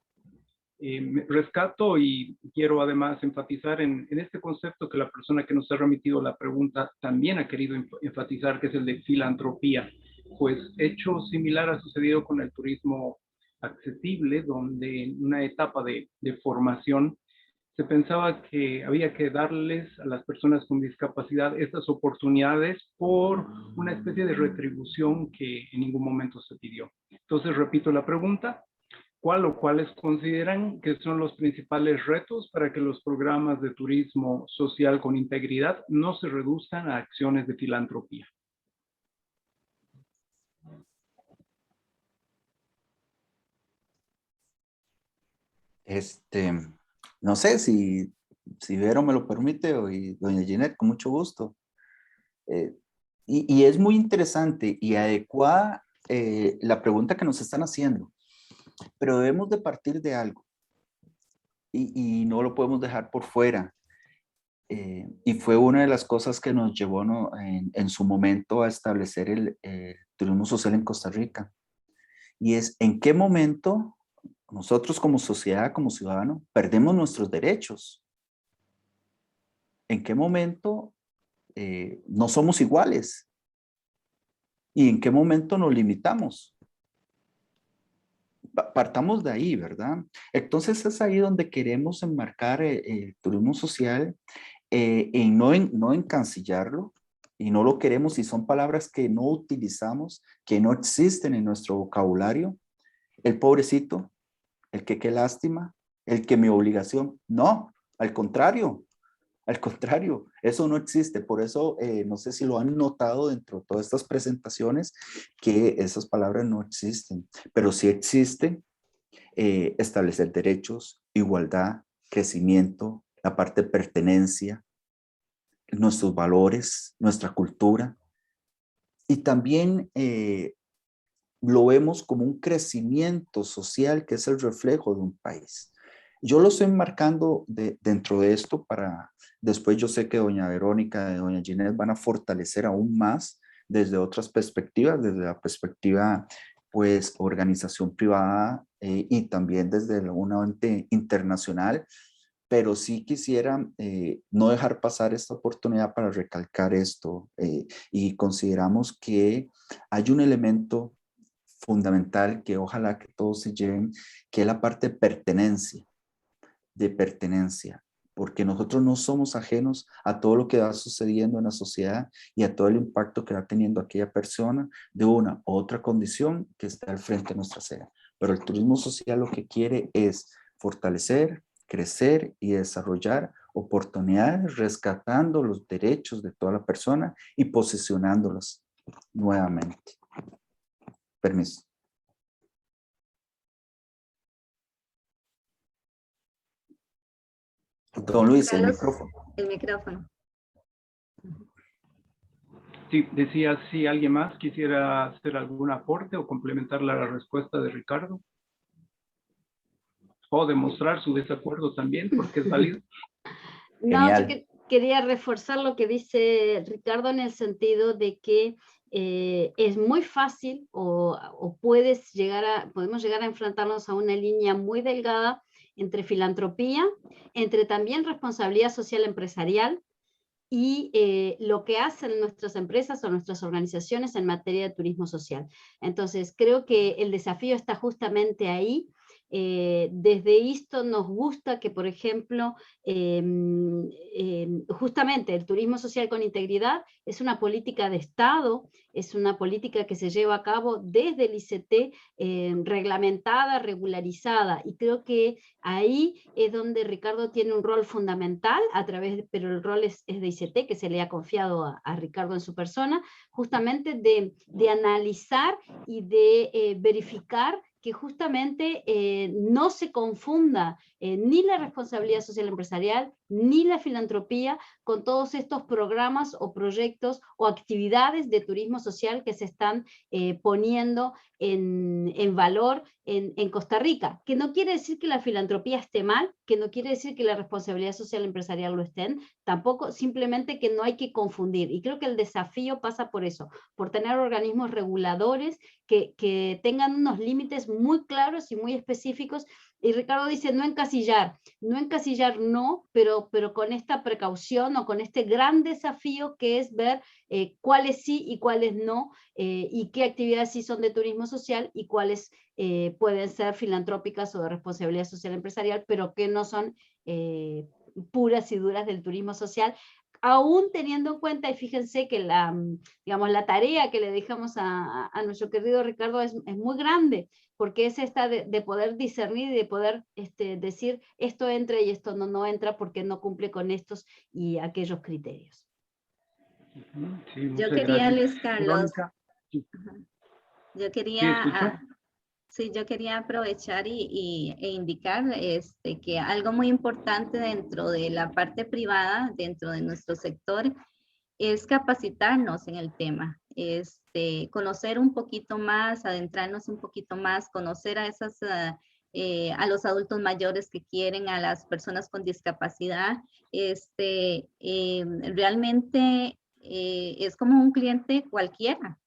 Rescato y quiero además enfatizar en este concepto que la persona que nos ha remitido la pregunta también ha querido enfatizar, que es el de filantropía. Pues hecho similar ha sucedido con el turismo accesible, donde en una etapa de formación se pensaba que había que darles a las personas con discapacidad estas oportunidades por una especie de retribución que en ningún momento se pidió. Entonces, repito la pregunta, ¿cuál o cuáles consideran que son los principales retos para que los programas de turismo social con integridad no se reduzcan a acciones de filantropía? No sé si Vero me lo permite o doña Ginette, con mucho gusto. Y es muy interesante y adecuada la pregunta que nos están haciendo, pero debemos de partir de algo y no lo podemos dejar por fuera. Y fue una de las cosas que nos llevó en su momento a establecer el turismo social en Costa Rica. y es en qué momento nosotros como sociedad, como ciudadanos, perdemos nuestros derechos. ¿En qué momento no somos iguales? ¿Y en qué momento nos limitamos? Partamos de ahí, ¿verdad? Entonces es ahí donde queremos enmarcar el turismo social, no encancillarlo, y no lo queremos, y son palabras que no utilizamos, que no existen en nuestro vocabulario. El pobrecito, el que qué lástima, el que mi obligación. No, al contrario, eso no existe. Por eso, no sé si lo han notado dentro de todas estas presentaciones, que esas palabras no existen, pero sí existe establecer derechos, igualdad, crecimiento, la parte de pertenencia, nuestros valores, nuestra cultura. Y también lo vemos como un crecimiento social que es el reflejo de un país. Yo lo estoy marcando dentro de esto para, después yo sé que doña Verónica y doña Ginette van a fortalecer aún más desde otras perspectivas, desde la perspectiva pues organización privada y también desde una ente internacional, pero sí quisiera no dejar pasar esta oportunidad para recalcar esto y consideramos que hay un elemento fundamental que ojalá que todos se lleven, que es la parte de pertenencia, porque nosotros no somos ajenos a todo lo que va sucediendo en la sociedad y a todo el impacto que va teniendo aquella persona de una u otra condición que está al frente de nuestra acera. Pero el turismo social lo que quiere es fortalecer, crecer y desarrollar oportunidades, rescatando los derechos de toda la persona y posicionándolos nuevamente. Permiso. Don Luis, el Carlos, micrófono. el micrófono. Sí, decía si alguien más quisiera hacer algún aporte o complementar la respuesta de Ricardo. O demostrar su desacuerdo también, porque es válido. No, yo quería reforzar lo que dice Ricardo en el sentido de que es muy fácil o podemos llegar a enfrentarnos a una línea muy delgada entre filantropía, entre también responsabilidad social empresarial y lo que hacen nuestras empresas o nuestras organizaciones en materia de turismo social. Entonces, creo que el desafío está justamente ahí. Desde esto nos gusta que, por ejemplo, justamente el turismo social con integridad es una política de Estado, es una política que se lleva a cabo desde el ICT, reglamentada, regularizada, y creo que ahí es donde Ricardo tiene un rol fundamental, pero el rol es de ICT, que se le ha confiado a Ricardo en su persona, justamente de analizar y de verificar que justamente no se confunda ni la responsabilidad social empresarial, ni la filantropía con todos estos programas o proyectos o actividades de turismo social que se están poniendo en valor en Costa Rica, que no quiere decir que la filantropía esté mal, que no quiere decir que la responsabilidad social empresarial lo estén, tampoco, simplemente que no hay que confundir. Y creo que el desafío pasa por eso, por tener organismos reguladores que tengan unos límites muy claros y muy específicos. Y Ricardo dice no encasillar no, pero con esta precaución o con este gran desafío que es ver cuáles sí y cuáles no, y qué actividades sí son de turismo social y cuáles pueden ser filantrópicas o de responsabilidad social empresarial, pero que no son puras y duras del turismo social, aún teniendo en cuenta, y fíjense que digamos, la tarea que le dejamos a nuestro querido Ricardo es muy grande, porque es esta de poder discernir y de poder decir esto entra y esto no entra porque no cumple con estos y aquellos criterios. Sí, Yo quería, gracias. Luis Carlos, yo quería aprovechar e indicar que algo muy importante dentro de la parte privada, dentro de nuestro sector, es capacitarnos en el tema, conocer un poquito más, adentrarnos un poquito más, conocer a los adultos mayores que quieren, a las personas con discapacidad. Realmente es como un cliente cualquiera.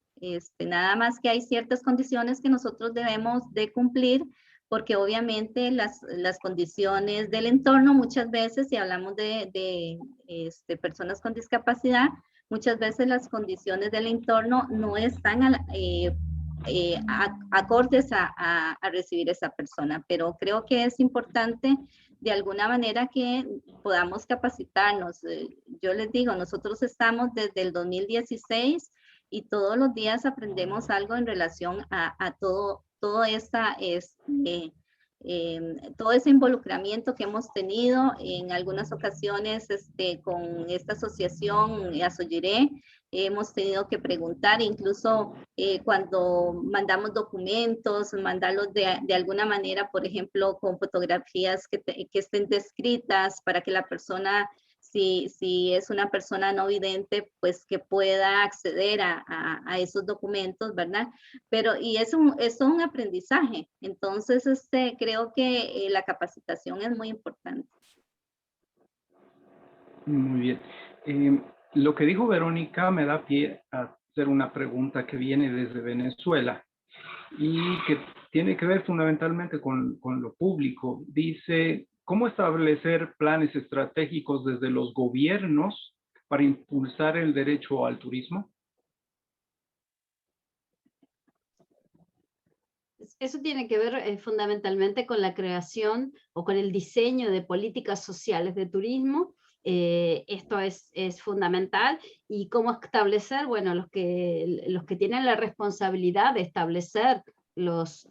Nada más que hay ciertas condiciones que nosotros debemos de cumplir, porque obviamente las condiciones del entorno muchas veces, si hablamos de personas con discapacidad, muchas veces las condiciones del entorno no están acordes a recibir esa persona, pero creo que es importante de alguna manera que podamos capacitarnos. Yo les digo, nosotros estamos desde el 2016 y todos los días aprendemos algo en relación a todo ese involucramiento que hemos tenido en algunas ocasiones con esta asociación Asoyiré. Hemos tenido que preguntar, incluso cuando mandamos documentos, mandarlos de alguna manera, por ejemplo, con fotografías que estén descritas para que la persona, si es una persona no vidente, pues que pueda acceder a esos documentos, ¿verdad? Pero, y es un aprendizaje. Entonces, creo que la capacitación es muy importante. Muy bien. Lo que dijo Verónica me da pie a hacer una pregunta que viene desde Venezuela y que tiene que ver fundamentalmente con lo público. Dice, ¿cómo establecer planes estratégicos desde los gobiernos para impulsar el derecho al turismo? Eso tiene que ver fundamentalmente con la creación o con el diseño de políticas sociales de turismo. Esto es fundamental. ¿Y cómo establecer? Bueno, los que tienen la responsabilidad de establecer los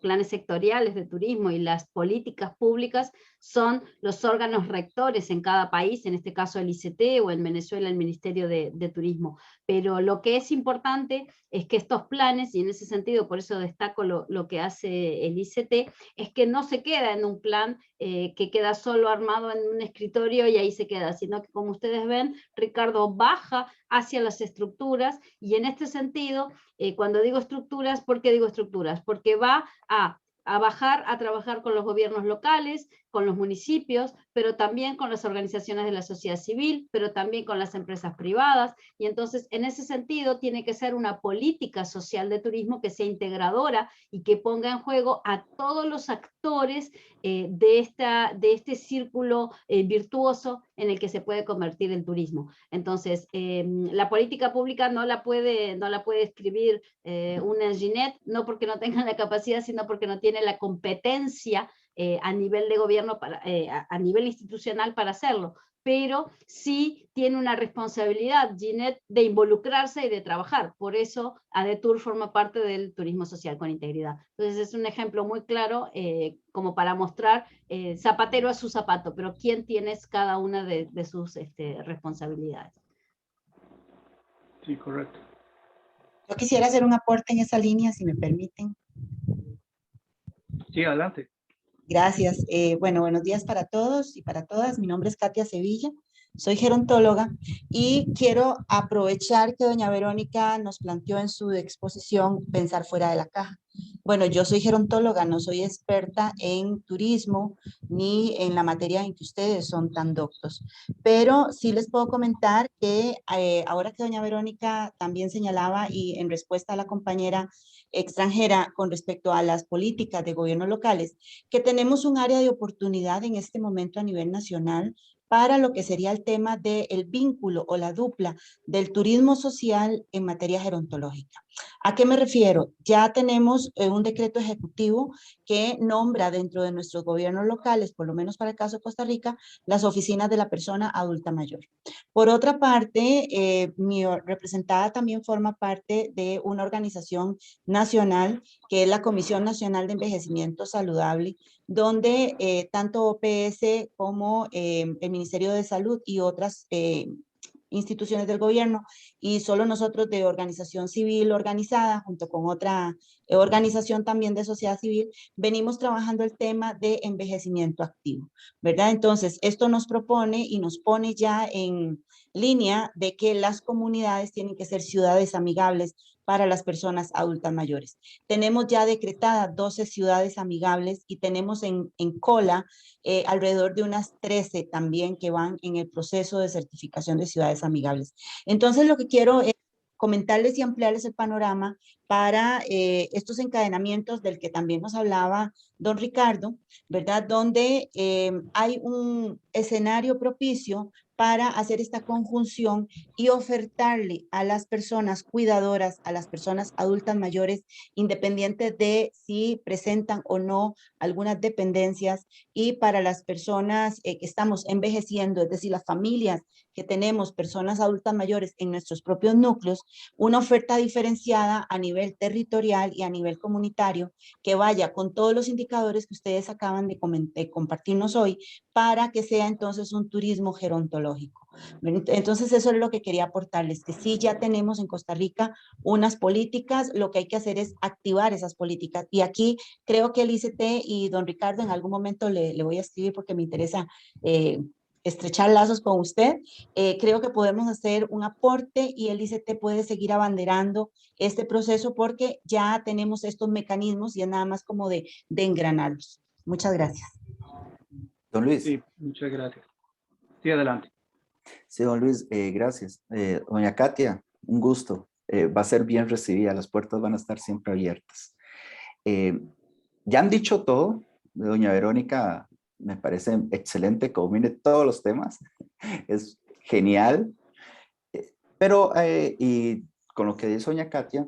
planes sectoriales de turismo y las políticas públicas son los órganos rectores en cada país, en este caso el ICT o en Venezuela el Ministerio de Turismo. Pero lo que es importante es que estos planes, y en ese sentido por eso destaco lo que hace el ICT, es que no se queda en un plan que queda solo armado en un escritorio y ahí se queda, sino que como ustedes ven, Ricardo baja hacia las estructuras, y en este sentido, cuando digo estructuras, ¿por qué digo estructuras? Porque va a bajar a trabajar con los gobiernos locales, con los municipios, pero también con las organizaciones de la sociedad civil, pero también con las empresas privadas, y entonces en ese sentido tiene que ser una política social de turismo que sea integradora y que ponga en juego a todos los actores de este círculo virtuoso en el que se puede convertir el turismo. Entonces, la política pública no la puede escribir una Ginette, no porque no tenga la capacidad, sino porque no tiene la competencia a nivel de gobierno, a nivel institucional para hacerlo, pero sí tiene una responsabilidad, Ginette, de involucrarse y de trabajar. Por eso ADETUR forma parte del turismo social con integridad. Entonces es un ejemplo muy claro como para mostrar zapatero a su zapato, pero quién tiene cada una de sus responsabilidades. Sí, correcto. Yo quisiera hacer un aporte en esa línea, si me permiten. Sí, adelante. Gracias. Bueno, buenos días para todos y para todas. Mi nombre es Katia Sevilla, soy gerontóloga y quiero aprovechar que doña Verónica nos planteó en su exposición pensar fuera de la caja. Bueno, yo soy gerontóloga, no soy experta en turismo ni en la materia en que ustedes son tan doctos, pero sí les puedo comentar que ahora que doña Verónica también señalaba y en respuesta a la compañera extranjera con respecto a las políticas de gobiernos locales, que tenemos un área de oportunidad en este momento a nivel nacional para lo que sería el tema del vínculo o la dupla del turismo social en materia gerontológica. ¿A qué me refiero? Ya tenemos un decreto ejecutivo que nombra dentro de nuestros gobiernos locales, por lo menos para el caso de Costa Rica, las oficinas de la persona adulta mayor. Por otra parte, mi representada también forma parte de una organización nacional que es la Comisión Nacional de Envejecimiento Saludable, donde tanto OPS como el Ministerio de Salud y otras instituciones del gobierno y solo nosotros de organización civil organizada junto con otra organización también de sociedad civil venimos trabajando el tema de envejecimiento activo, ¿verdad? Entonces esto nos propone y nos pone ya en línea de que las comunidades tienen que ser ciudades amigables para las personas adultas mayores. Tenemos ya decretadas 12 ciudades amigables y tenemos en cola alrededor de unas 13 también que van en el proceso de certificación de ciudades amigables. Entonces lo que quiero es comentarles y ampliarles el panorama para estos encadenamientos del que también nos hablaba don Ricardo, ¿verdad? Donde hay un escenario propicio para hacer esta conjunción y ofertarle a las personas cuidadoras, a las personas adultas mayores, independiente de si presentan o no algunas dependencias, y para las personas que estamos envejeciendo, es decir, las familias que tenemos personas adultas mayores en nuestros propios núcleos, una oferta diferenciada a nivel territorial y a nivel comunitario que vaya con todos los indicadores que ustedes acaban de compartirnos hoy, para que sea entonces un turismo gerontológico. Entonces eso es lo que quería aportarles, que sí ya tenemos en Costa Rica unas políticas, lo que hay que hacer es activar esas políticas. Y aquí creo que el ICT y don Ricardo en algún momento le voy a escribir porque me interesa estrechar lazos con usted. Creo que podemos hacer un aporte y el ICT puede seguir abanderando este proceso porque ya tenemos estos mecanismos y es nada más como de engranarlos. Muchas gracias. Don Luis. Sí, muchas gracias. Sí, adelante. Sí, don Luis, gracias. Doña Katia, un gusto. Va a ser bien recibida, las puertas van a estar siempre abiertas. Ya han dicho todo. Doña Verónica me parece excelente, combine todos los temas. Es genial. Pero, y con lo que dice doña Katia,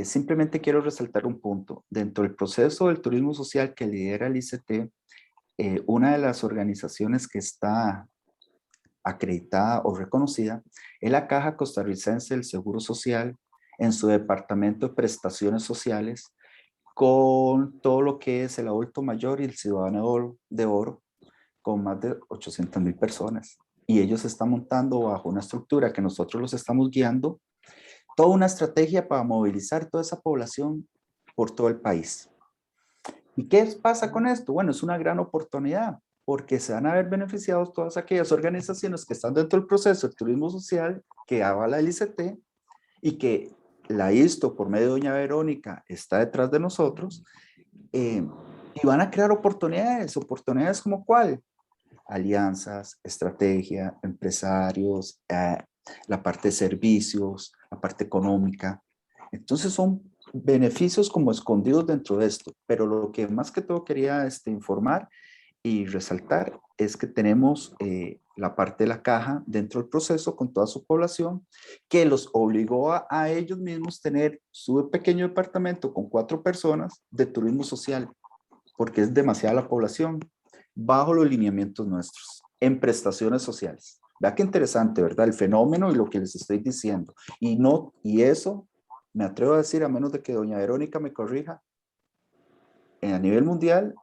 simplemente quiero resaltar un punto. Dentro del proceso del turismo social que lidera el ICT, una de las organizaciones que está acreditada o reconocida es la Caja Costarricense del Seguro Social en su departamento de prestaciones sociales, con todo lo que es el adulto mayor y el ciudadano de oro, con más de 800,000 personas. Y ellos están montando bajo una estructura que nosotros los estamos guiando, toda una estrategia para movilizar toda esa población por todo el país. ¿Y qué pasa con esto? Bueno, es una gran oportunidad, porque se van a ver beneficiados todas aquellas organizaciones que están dentro del proceso del turismo social, que avala el ICT, y que la ISTO, por medio de doña Verónica, está detrás de nosotros, y van a crear oportunidades como ¿cuál? Alianzas, estrategia, empresarios, la parte de servicios, la parte económica. Entonces son beneficios como escondidos dentro de esto, pero lo que más que todo quería informar y resaltar es que tenemos la parte de la caja dentro del proceso con toda su población, que los obligó a ellos mismos tener su pequeño departamento con 4 personas de turismo social, porque es demasiada la población, bajo los lineamientos nuestros, en prestaciones sociales. Vea qué interesante, ¿verdad? El fenómeno y lo que les estoy diciendo. Y eso, me atrevo a decir, a menos de que doña Verónica me corrija, a nivel mundial,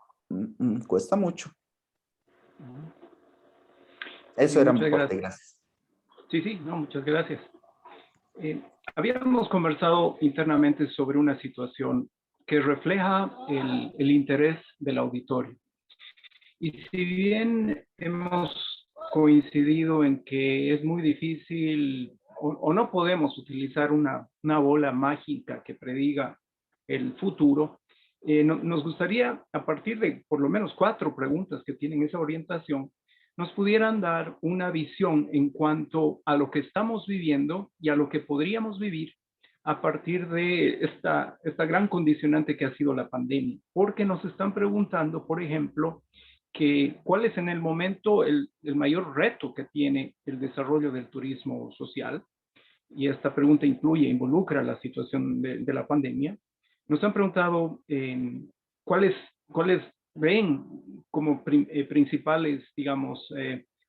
cuesta mucho. Eso era mi parte, gracias. Sí, no, muchas gracias. Habíamos conversado internamente sobre una situación que refleja el interés del auditorio. Y si bien hemos coincidido en que es muy difícil o no podemos utilizar una bola mágica que prediga el futuro, nos gustaría, a partir de por lo menos 4 preguntas que tienen esa orientación, nos pudieran dar una visión en cuanto a lo que estamos viviendo y a lo que podríamos vivir a partir de esta gran condicionante que ha sido la pandemia. Porque nos están preguntando, por ejemplo, cuál es en el momento el mayor reto que tiene el desarrollo del turismo social. Y esta pregunta involucra la situación de la pandemia. Nos han preguntado cuáles ven como principales, digamos,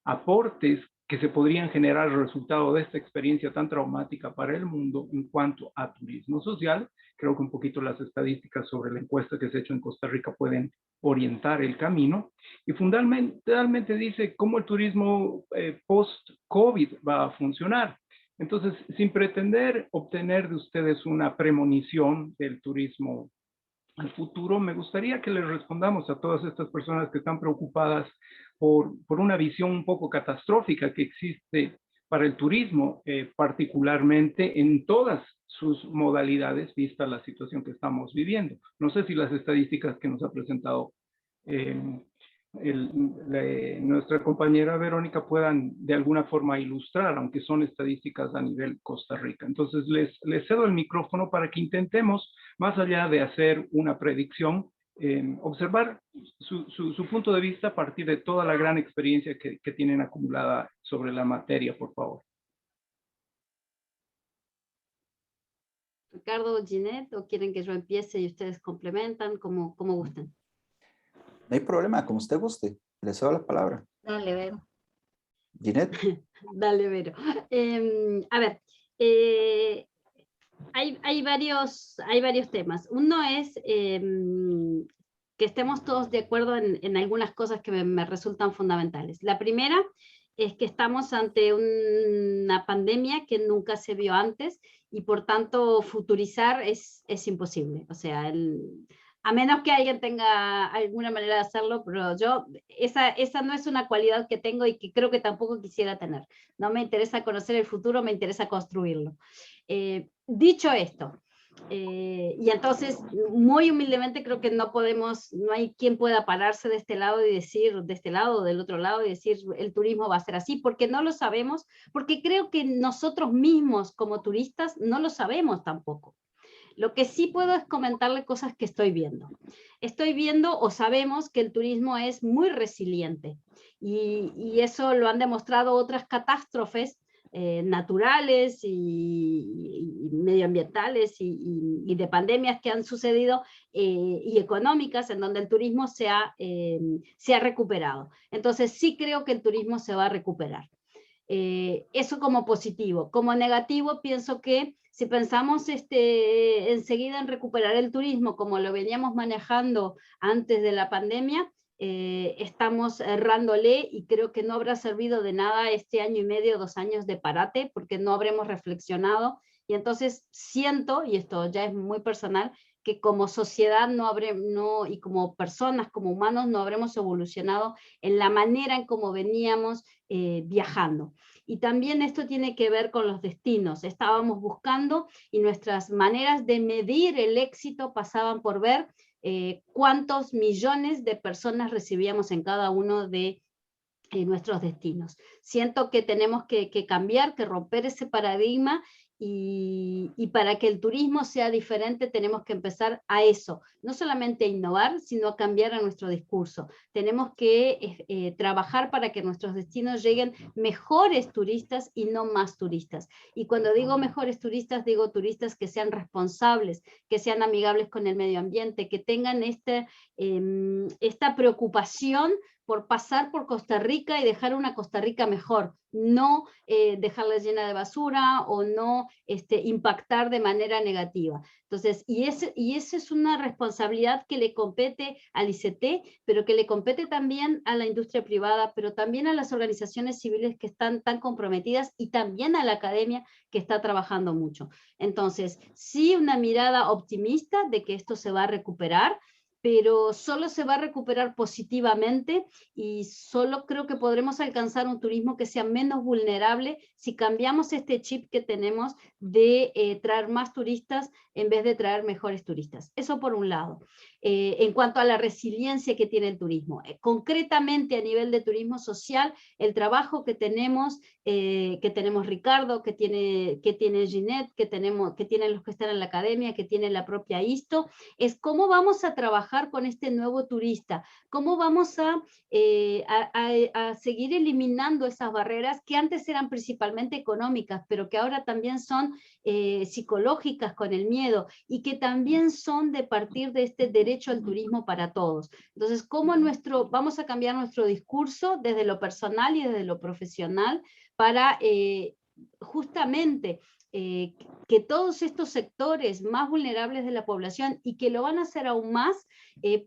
aportes que se podrían generar resultado de esta experiencia tan traumática para el mundo en cuanto a turismo social. Creo que un poquito las estadísticas sobre la encuesta que se ha hecho en Costa Rica pueden orientar el camino. Y fundamentalmente dice cómo el turismo post-COVID va a funcionar. Entonces, sin pretender obtener de ustedes una premonición del turismo al futuro, me gustaría que les respondamos a todas estas personas que están preocupadas por una visión un poco catastrófica que existe para el turismo, particularmente en todas sus modalidades, vista la situación que estamos viviendo. No sé si las estadísticas que nos ha presentado nuestra compañera Verónica puedan de alguna forma ilustrar, aunque son estadísticas a nivel Costa Rica. Entonces les cedo el micrófono para que intentemos, más allá de hacer una predicción, observar su punto de vista a partir de toda la gran experiencia que tienen acumulada sobre la materia, por favor. Ricardo, Ginette, ¿o quieren que yo empiece y ustedes complementan? Como gusten. No hay problema, como usted guste. Le cedo la palabra. Dale, Vero. Ginette. Dale, Vero. A ver, hay varios temas. Uno es que estemos todos de acuerdo en algunas cosas que me resultan fundamentales. La primera es que estamos ante una pandemia que nunca se vio antes y por tanto futurizar es imposible. O sea, a menos que alguien tenga alguna manera de hacerlo, pero yo, esa no es una cualidad que tengo y que creo que tampoco quisiera tener. No me interesa conocer el futuro, me interesa construirlo. Dicho esto, y entonces, muy humildemente creo que no hay quien pueda pararse de este lado y decir, de este lado o del otro lado, y decir el turismo va a ser así, porque no lo sabemos, porque creo que nosotros mismos como turistas no lo sabemos tampoco. Lo que sí puedo es comentarle cosas que estoy viendo. Estoy viendo o sabemos que el turismo es muy resiliente y eso lo han demostrado otras catástrofes naturales y medioambientales y de pandemias que han sucedido y económicas en donde el turismo se ha recuperado. Entonces sí creo que el turismo se va a recuperar. Eso como positivo. Como negativo pienso que si pensamos enseguida en recuperar el turismo como lo veníamos manejando antes de la pandemia, estamos errándole y creo que no habrá servido de nada este año y medio, 2 años de parate, porque no habremos reflexionado y entonces siento, y esto ya es muy personal, que como sociedad y como personas, como humanos, no habremos evolucionado en la manera en cómo veníamos viajando. Y también esto tiene que ver con los destinos. Estábamos buscando y nuestras maneras de medir el éxito pasaban por ver cuántos millones de personas recibíamos en cada uno de nuestros destinos. Siento que tenemos que cambiar, que romper ese paradigma y para que el turismo sea diferente tenemos que empezar a eso, no solamente a innovar, sino a cambiar a nuestro discurso. Tenemos que trabajar para que nuestros destinos lleguen mejores turistas y no más turistas. Y cuando digo mejores turistas, digo turistas que sean responsables, que sean amigables con el medio ambiente, que tengan esta preocupación por pasar por Costa Rica y dejar una Costa Rica mejor, no dejarla llena de basura o no impactar de manera negativa. Entonces, y esa es una responsabilidad que le compete al ICT, pero que le compete también a la industria privada, pero también a las organizaciones civiles que están tan comprometidas y también a la academia que está trabajando mucho. Entonces, sí, una mirada optimista de que esto se va a recuperar, pero solo se va a recuperar positivamente y solo creo que podremos alcanzar un turismo que sea menos vulnerable si cambiamos este chip que tenemos de traer más turistas en vez de traer mejores turistas. Eso por un lado. En cuanto a la resiliencia que tiene el turismo. Concretamente a nivel de turismo social, el trabajo que tenemos Ricardo, que tiene Ginette, que tienen los que están en la academia, que tiene la propia ISTO, es cómo vamos a trabajar con este nuevo turista, cómo vamos a seguir eliminando esas barreras que antes eran principalmente económicas, pero que ahora también son psicológicas con el miedo y que también son de partir de este derecho al turismo para todos. Entonces, ¿cómo vamos a cambiar nuestro discurso desde lo personal y desde lo profesional para justamente que todos estos sectores más vulnerables de la población y que lo van a hacer aún más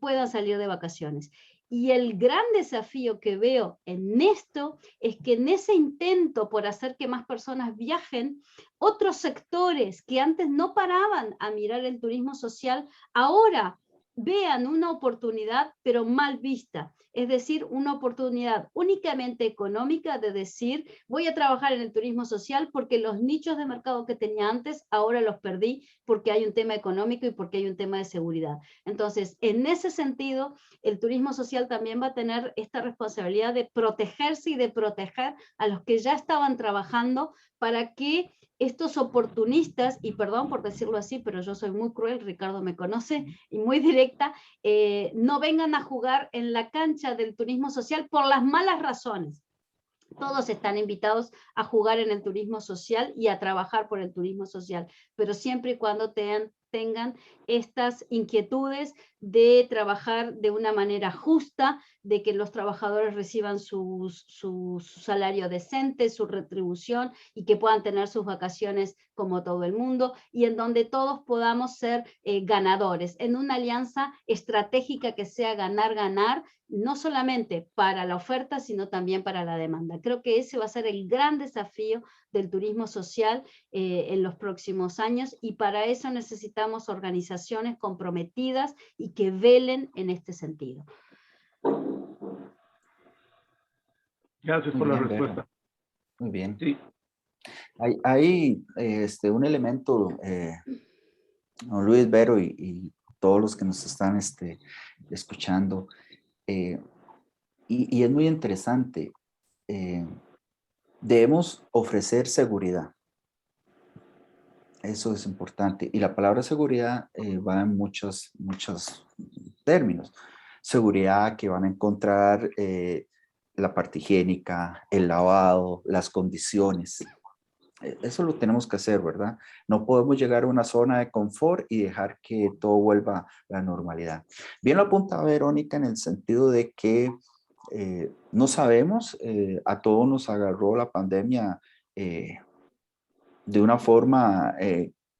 puedan salir de vacaciones? Y el gran desafío que veo en esto es que en ese intento por hacer que más personas viajen, otros sectores que antes no paraban a mirar el turismo social, ahora vean una oportunidad, pero mal vista. Es decir, una oportunidad únicamente económica de decir, voy a trabajar en el turismo social porque los nichos de mercado que tenía antes, ahora los perdí porque hay un tema económico y porque hay un tema de seguridad. Entonces, en ese sentido, el turismo social también va a tener esta responsabilidad de protegerse y de proteger a los que ya estaban trabajando para que estos oportunistas, y perdón por decirlo así, pero yo soy muy cruel, Ricardo me conoce, y muy directa, no vengan a jugar en la cancha del turismo social por las malas razones. Todos están invitados a jugar en el turismo social y a trabajar por el turismo social, pero siempre y cuando tengan estas inquietudes de trabajar de una manera justa, de que los trabajadores reciban su salario decente, su retribución y que puedan tener sus vacaciones como todo el mundo y en donde todos podamos ser ganadores, en una alianza estratégica que sea ganar-ganar, no solamente para la oferta, sino también para la demanda. Creo que ese va a ser el gran desafío del turismo social en los próximos años y para eso necesitamos organizaciones comprometidas y que velen en este sentido. Gracias por la respuesta. Muy bien. Sí. Hay un elemento, don Luis, Vero y todos los que nos están escuchando, y es muy interesante. Debemos ofrecer seguridad. Eso es importante. Y la palabra seguridad va en muchos términos. Seguridad que van a encontrar la parte higiénica, el lavado, las condiciones. Eso lo tenemos que hacer, ¿verdad? No podemos llegar a una zona de confort y dejar que todo vuelva a la normalidad. Bien lo apunta Verónica en el sentido de que no sabemos, a todos nos agarró la pandemia de una forma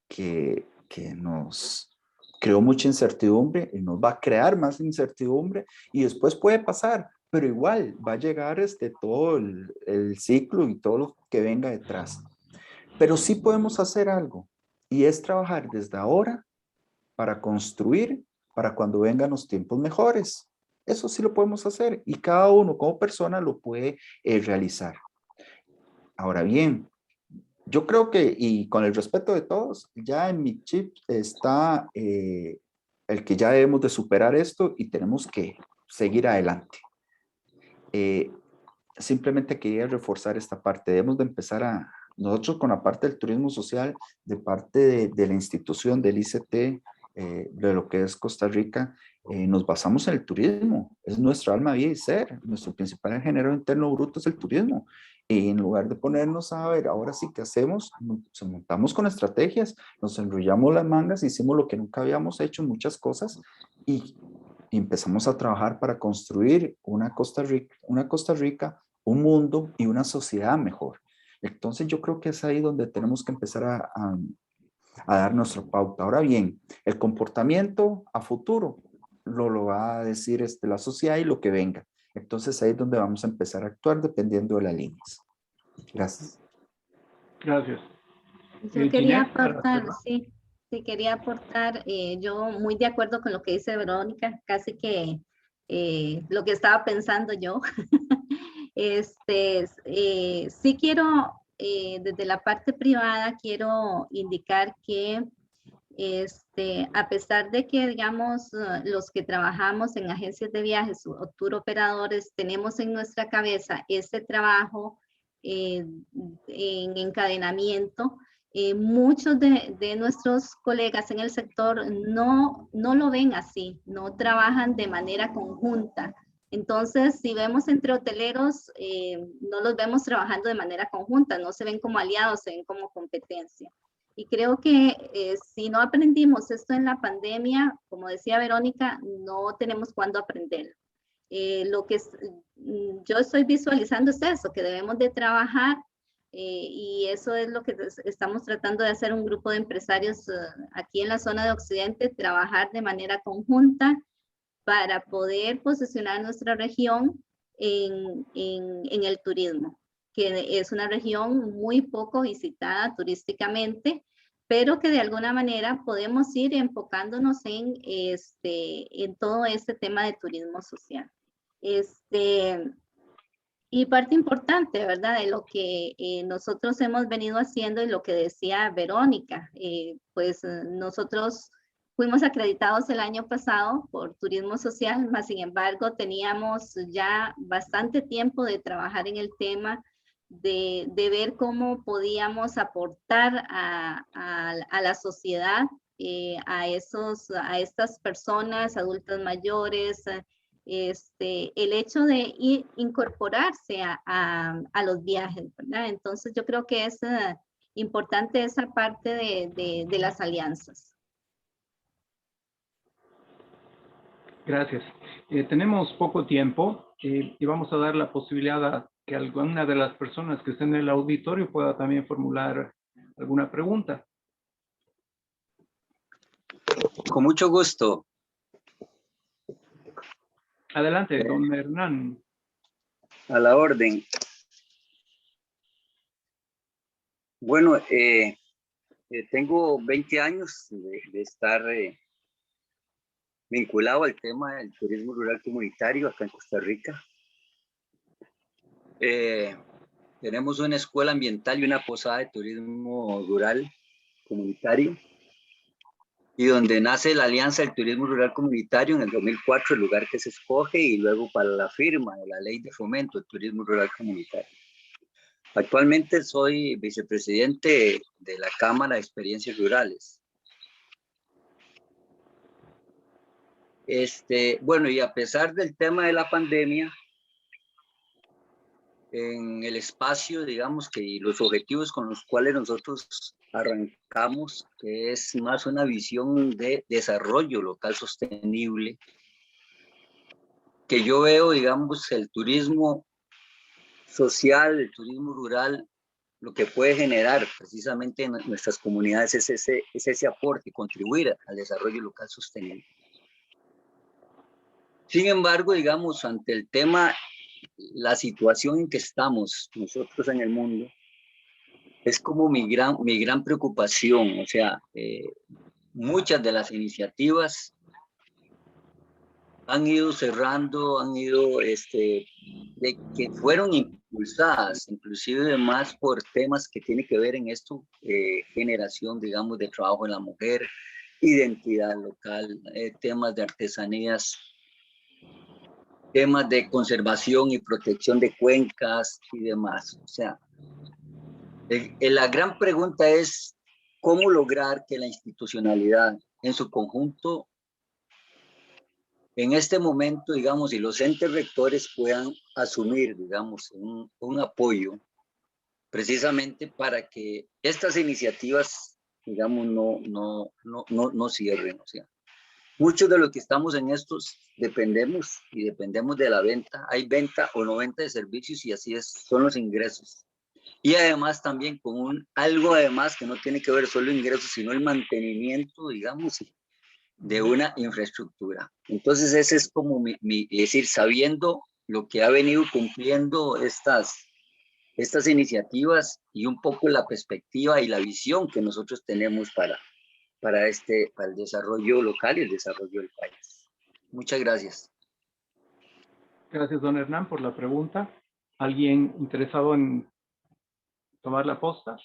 que nos creó mucha incertidumbre y nos va a crear más incertidumbre y después puede pasar, pero igual va a llegar todo el ciclo y todo lo que venga detrás. Pero sí podemos hacer algo y es trabajar desde ahora para construir para cuando vengan los tiempos mejores. Eso sí lo podemos hacer y cada uno como persona lo puede realizar. Ahora bien, yo creo que, y con el respeto de todos, ya en mi chip está el que ya debemos de superar esto y tenemos que seguir adelante. Simplemente quería reforzar esta parte. Debemos de empezar nosotros con la parte del turismo social, de parte de la institución del ICT, de lo que es Costa Rica, nos basamos en el turismo. Es nuestra alma, vida y ser. Nuestro principal género interno bruto es el turismo. Y en lugar de ponernos a ver, ahora sí, ¿qué hacemos? Nos montamos con estrategias, nos enrollamos las mangas, hicimos lo que nunca habíamos hecho, muchas cosas, y empezamos a trabajar para construir una Costa Rica, un mundo y una sociedad mejor. Entonces yo creo que es ahí donde tenemos que empezar a dar nuestra pauta. Ahora bien, el comportamiento a futuro lo va a decir la sociedad y lo que venga. Entonces ahí es donde vamos a empezar a actuar dependiendo de las líneas. Gracias. Gracias. Yo quería aportar, sí, quería aportar, yo muy de acuerdo con lo que dice Verónica, casi que lo que estaba pensando yo. Sí quiero, desde la parte privada, quiero indicar que a pesar de que, digamos, los que trabajamos en agencias de viajes o tour operadores, tenemos en nuestra cabeza este trabajo en encadenamiento, muchos de nuestros colegas en el sector no lo ven así, no trabajan de manera conjunta. Entonces, si vemos entre hoteleros, no los vemos trabajando de manera conjunta, no se ven como aliados, se ven como competencia. Y creo que si no aprendimos esto en la pandemia, como decía Verónica, no tenemos cuándo aprenderlo. Lo que yo estoy visualizando es eso, que debemos de trabajar y eso es lo que estamos tratando de hacer un grupo de empresarios aquí en la zona de Occidente, trabajar de manera conjunta para poder posicionar nuestra región en el turismo, que es una región muy poco visitada turísticamente, pero que de alguna manera podemos ir enfocándonos en todo este tema de turismo social. Y parte importante, ¿verdad? De lo que nosotros hemos venido haciendo y lo que decía Verónica, nosotros fuimos acreditados el año pasado por turismo social, mas sin embargo teníamos ya bastante tiempo de trabajar en el tema, de ver cómo podíamos aportar a la sociedad, a estas personas, adultas mayores, el hecho de incorporarse a los viajes, ¿verdad? Entonces yo creo que es importante esa parte de las alianzas. Gracias. Tenemos poco tiempo y vamos a dar la posibilidad a que alguna de las personas que estén en el auditorio pueda también formular alguna pregunta. Con mucho gusto. Adelante, don Hernán. A la orden. Bueno, tengo 20 años de estar vinculado al tema del turismo rural comunitario acá en Costa Rica. Tenemos una escuela ambiental y una posada de turismo rural comunitario, y donde nace la Alianza del Turismo Rural Comunitario en el 2004, el lugar que se escoge, y luego para la firma de la Ley de Fomento del Turismo Rural Comunitario. Actualmente soy vicepresidente de la Cámara de Experiencias Rurales. Bueno, y a pesar del tema de la pandemia, en el espacio, digamos, y los objetivos con los cuales nosotros arrancamos, que es más una visión de desarrollo local sostenible, que yo veo, digamos, el turismo social, el turismo rural, lo que puede generar precisamente en nuestras comunidades es ese aporte y contribuir al desarrollo local sostenible. Sin embargo, digamos, ante el tema, la situación en que estamos nosotros en el mundo, es como mi gran preocupación. O sea, muchas de las iniciativas han ido cerrando, que fueron impulsadas, inclusive más por temas que tienen que ver en esto, generación, digamos, de trabajo en la mujer, identidad local, temas de artesanías, temas de conservación y protección de cuencas y demás. O sea, la gran pregunta es cómo lograr que la institucionalidad en su conjunto, en este momento, digamos, y los entes rectores puedan asumir, digamos, un apoyo precisamente para que estas iniciativas, digamos, no cierren. O sea, muchos de los que estamos en estos dependemos de la venta. Hay venta o no venta de servicios, y así son los ingresos. Y además también con algo además que no tiene que ver solo ingresos, sino el mantenimiento, digamos, de una infraestructura. Entonces ese es como es decir, sabiendo lo que ha venido cumpliendo estas iniciativas, y un poco la perspectiva y la visión que nosotros tenemos para el desarrollo local y el desarrollo del país. Muchas gracias. Gracias, don Hernán, por la pregunta. ¿Alguien interesado en tomar la posta?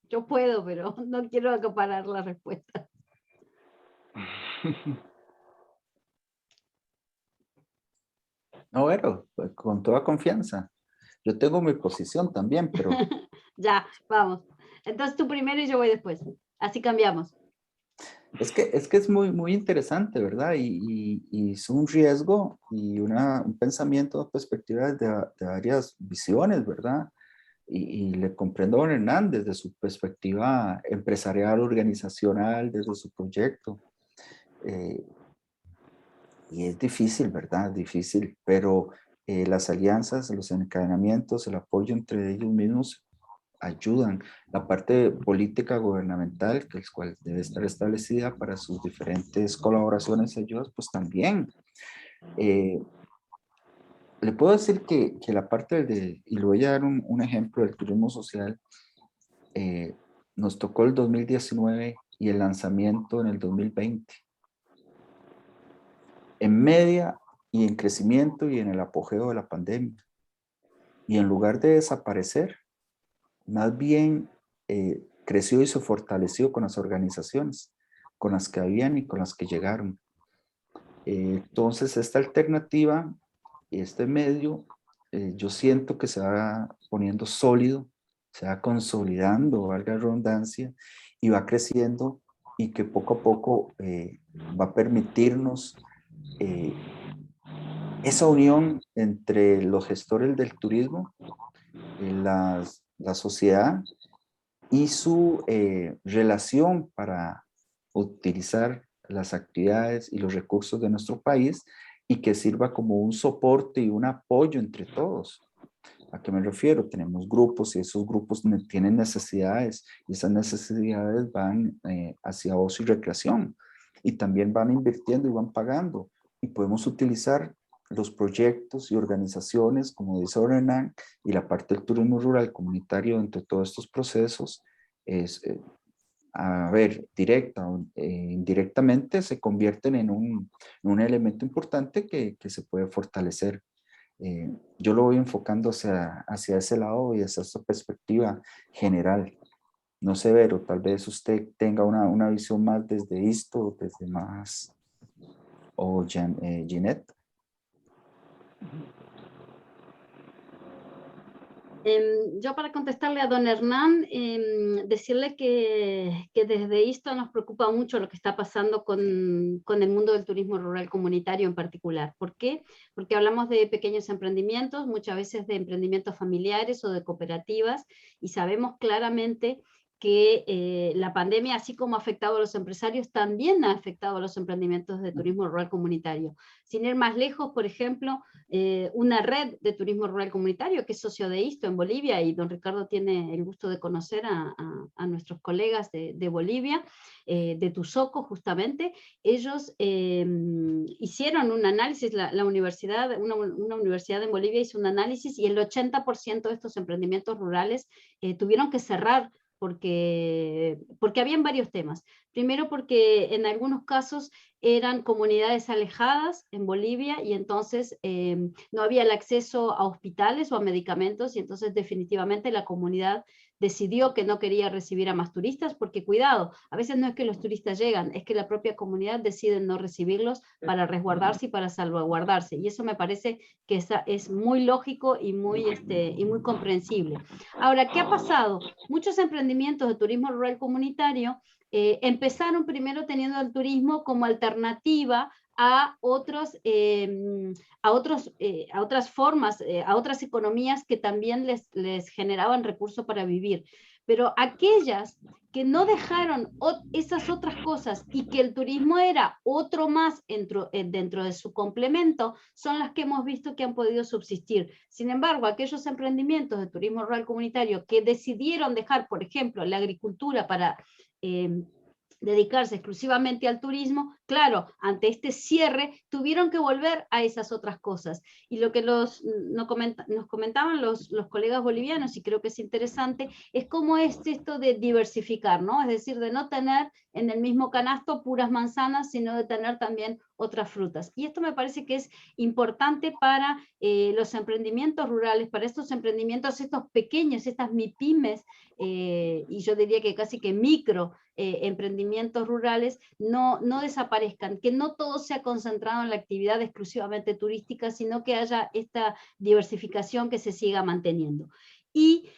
Yo puedo, pero no quiero acaparar la respuesta. No, bueno, pues, con toda confianza. Yo tengo mi posición también, pero... Ya, vamos. Entonces tú primero y yo voy después. Así cambiamos. Es que es muy interesante, ¿verdad? Y es un riesgo y un pensamiento, perspectivas de varias visiones, ¿verdad? Y le comprendo a don Hernán desde su perspectiva empresarial, organizacional, desde su proyecto. Y es difícil, ¿verdad? Difícil, pero las alianzas, los encadenamientos, el apoyo entre ellos mismos ayudan. La parte política gubernamental, que es cual debe estar establecida para sus diferentes colaboraciones y ayudas, pues también. Le puedo decir que la parte y le voy a dar un ejemplo del turismo social, nos tocó el 2019 y el lanzamiento en el 2020. En media y en crecimiento y en el apogeo de la pandemia. Y en lugar de desaparecer, más bien creció y se fortaleció con las organizaciones, con las que habían y con las que llegaron. Entonces, esta alternativa y este medio, yo siento que se va poniendo sólido, se va consolidando, valga la redundancia, y va creciendo, y que poco a poco va a permitirnos esa unión entre los gestores del turismo, la sociedad y su relación para utilizar las actividades y los recursos de nuestro país, y que sirva como un soporte y un apoyo entre todos. ¿A qué me refiero? Tenemos grupos y esos grupos tienen necesidades, y esas necesidades van hacia ocio y recreación, y también van invirtiendo y van pagando, y podemos utilizar los proyectos y organizaciones, como dice Hernán, y la parte del turismo rural comunitario entre todos estos procesos, es, a ver, directa o indirectamente se convierten en un elemento importante que se puede fortalecer. Yo lo voy enfocando hacia ese lado y hacia esa perspectiva general. No sé, Vero, tal vez usted tenga una visión más desde esto, desde más, o Ginette. Yo, para contestarle a don Hernán, decirle que desde esto nos preocupa mucho lo que está pasando con el mundo del turismo rural comunitario en particular. ¿Por qué? Porque hablamos de pequeños emprendimientos, muchas veces de emprendimientos familiares o de cooperativas, y sabemos claramente que la pandemia, así como ha afectado a los empresarios, también ha afectado a los emprendimientos de turismo rural comunitario. Sin ir más lejos, por ejemplo, una red de turismo rural comunitario que es socio de ISTO en Bolivia, y don Ricardo tiene el gusto de conocer a nuestros colegas de Bolivia, de Tuzoco justamente. Ellos hicieron un análisis, la universidad, una universidad en Bolivia hizo un análisis, y el 80% de estos emprendimientos rurales tuvieron que cerrar porque habían varios temas. Primero, porque en algunos casos eran comunidades alejadas en Bolivia, y entonces no había el acceso a hospitales o a medicamentos, y entonces definitivamente la comunidad decidió que no quería recibir a más turistas, porque cuidado, a veces no es que los turistas llegan, es que la propia comunidad decide no recibirlos para resguardarse y para salvaguardarse, y eso me parece que es muy lógico y muy comprensible. Ahora, ¿qué ha pasado? Muchos emprendimientos de turismo rural comunitario empezaron primero teniendo el turismo como alternativa a otras formas, a otras economías que también les generaban recursos para vivir. Pero aquellas que no dejaron esas otras cosas, y que el turismo era otro más dentro de su complemento, son las que hemos visto que han podido subsistir. Sin embargo, aquellos emprendimientos de turismo rural comunitario que decidieron dejar, por ejemplo, la agricultura para dedicarse exclusivamente al turismo, claro, ante este cierre tuvieron que volver a esas otras cosas. Y lo que nos comentaban los colegas bolivianos, y creo que es interesante, es cómo es esto de diversificar, ¿no? Es decir, de no tener en el mismo canasto puras manzanas, sino de tener también otras frutas. Y esto me parece que es importante para los emprendimientos rurales, para estos emprendimientos, estos pequeños, estas MIPYMES, y yo diría que casi que micro emprendimientos rurales, no desaparezcan, que no todo sea concentrado en la actividad exclusivamente turística, sino que haya esta diversificación que se siga manteniendo. Y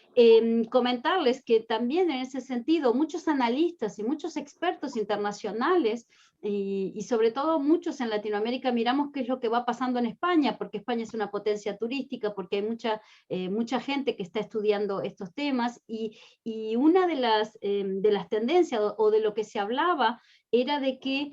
comentarles que también en ese sentido muchos analistas y muchos expertos internacionales, y sobre todo muchos en Latinoamérica, miramos qué es lo que va pasando en España, porque España es una potencia turística, porque hay mucha gente que está estudiando estos temas, y una de las tendencias o de lo que se hablaba era de que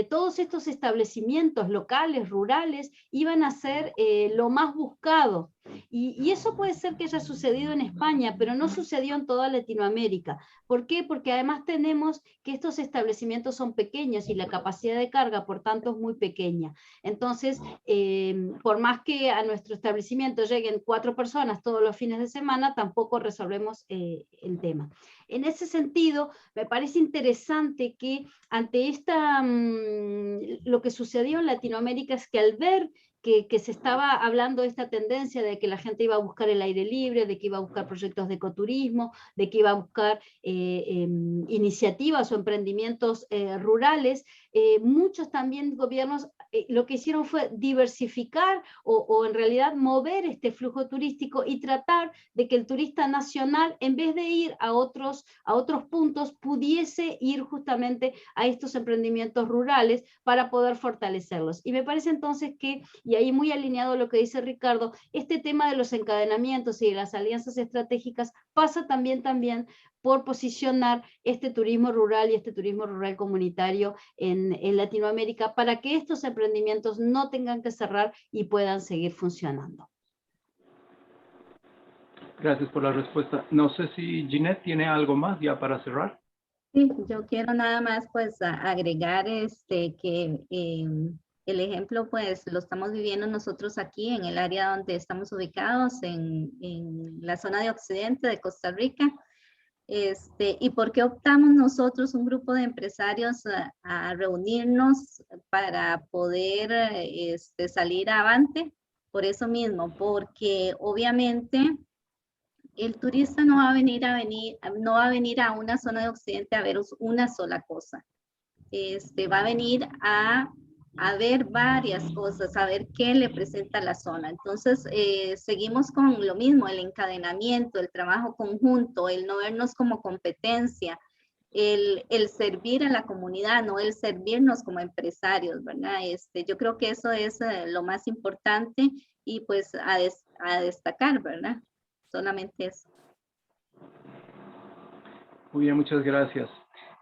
todos estos establecimientos locales, rurales, iban a ser lo más buscado Y eso puede ser que haya sucedido en España, pero no sucedió en toda Latinoamérica. ¿Por qué? Porque además tenemos que estos establecimientos son pequeños y la capacidad de carga, por tanto, es muy pequeña. Entonces, por más que a nuestro establecimiento lleguen 4 personas todos los fines de semana, tampoco resolvemos el tema. En ese sentido, me parece interesante que ante lo que sucedió en Latinoamérica es que al ver que se estaba hablando de esta tendencia de que la gente iba a buscar el aire libre, de que iba a buscar proyectos de ecoturismo, de que iba a buscar iniciativas o emprendimientos rurales, muchos también gobiernos lo que hicieron fue diversificar o en realidad mover este flujo turístico y tratar de que el turista nacional, en vez de ir a otros puntos, pudiese ir justamente a estos emprendimientos rurales para poder fortalecerlos. Y me parece entonces que, y ahí muy alineado a lo que dice Ricardo, este tema de los encadenamientos y de las alianzas estratégicas pasa también por posicionar este turismo rural y este turismo rural comunitario en Latinoamérica para que estos emprendimientos no tengan que cerrar y puedan seguir funcionando. Gracias por la respuesta. No sé si Ginette tiene algo más ya para cerrar. Sí, yo quiero nada más pues agregar que el ejemplo pues lo estamos viviendo nosotros aquí en el área donde estamos ubicados, en la zona de occidente de Costa Rica. ¿Y por qué optamos nosotros, un grupo de empresarios, a reunirnos para poder salir avante? Por eso mismo, porque obviamente el turista no va a venir a una zona de occidente a ver una sola cosa. Va a venir a ver varias cosas, a ver qué le presenta la zona. Entonces, seguimos con lo mismo, el encadenamiento, el trabajo conjunto, el no vernos como competencia, el servir a la comunidad, no el servirnos como empresarios, ¿verdad? Yo creo que eso es lo más importante y pues a destacar, ¿verdad? Solamente eso. Muy bien, muchas gracias.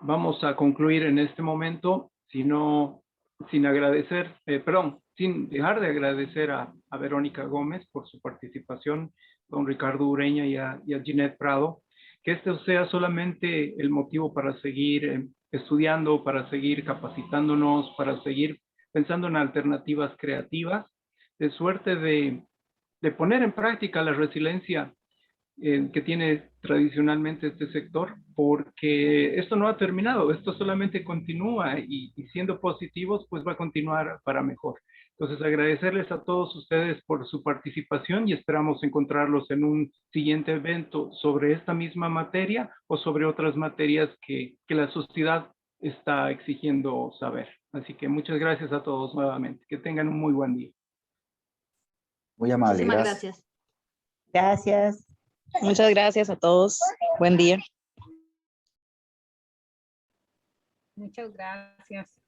Vamos a concluir en este momento, sin dejar de agradecer a Verónica Gómez por su participación, don Ricardo Ureña y a Ginette Prado, que este sea solamente el motivo para seguir estudiando, para seguir capacitándonos, para seguir pensando en alternativas creativas, de suerte de poner en práctica la resiliencia que tiene tradicionalmente este sector, porque esto no ha terminado, esto solamente continúa y siendo positivos, pues va a continuar para mejor. Entonces, agradecerles a todos ustedes por su participación y esperamos encontrarlos en un siguiente evento sobre esta misma materia o sobre otras materias que la sociedad está exigiendo saber. Así que muchas gracias a todos nuevamente. Que tengan un muy buen día. Muy amable, Muchísimas gracias. Gracias. Muchas gracias a todos. Buen día. Muchas gracias.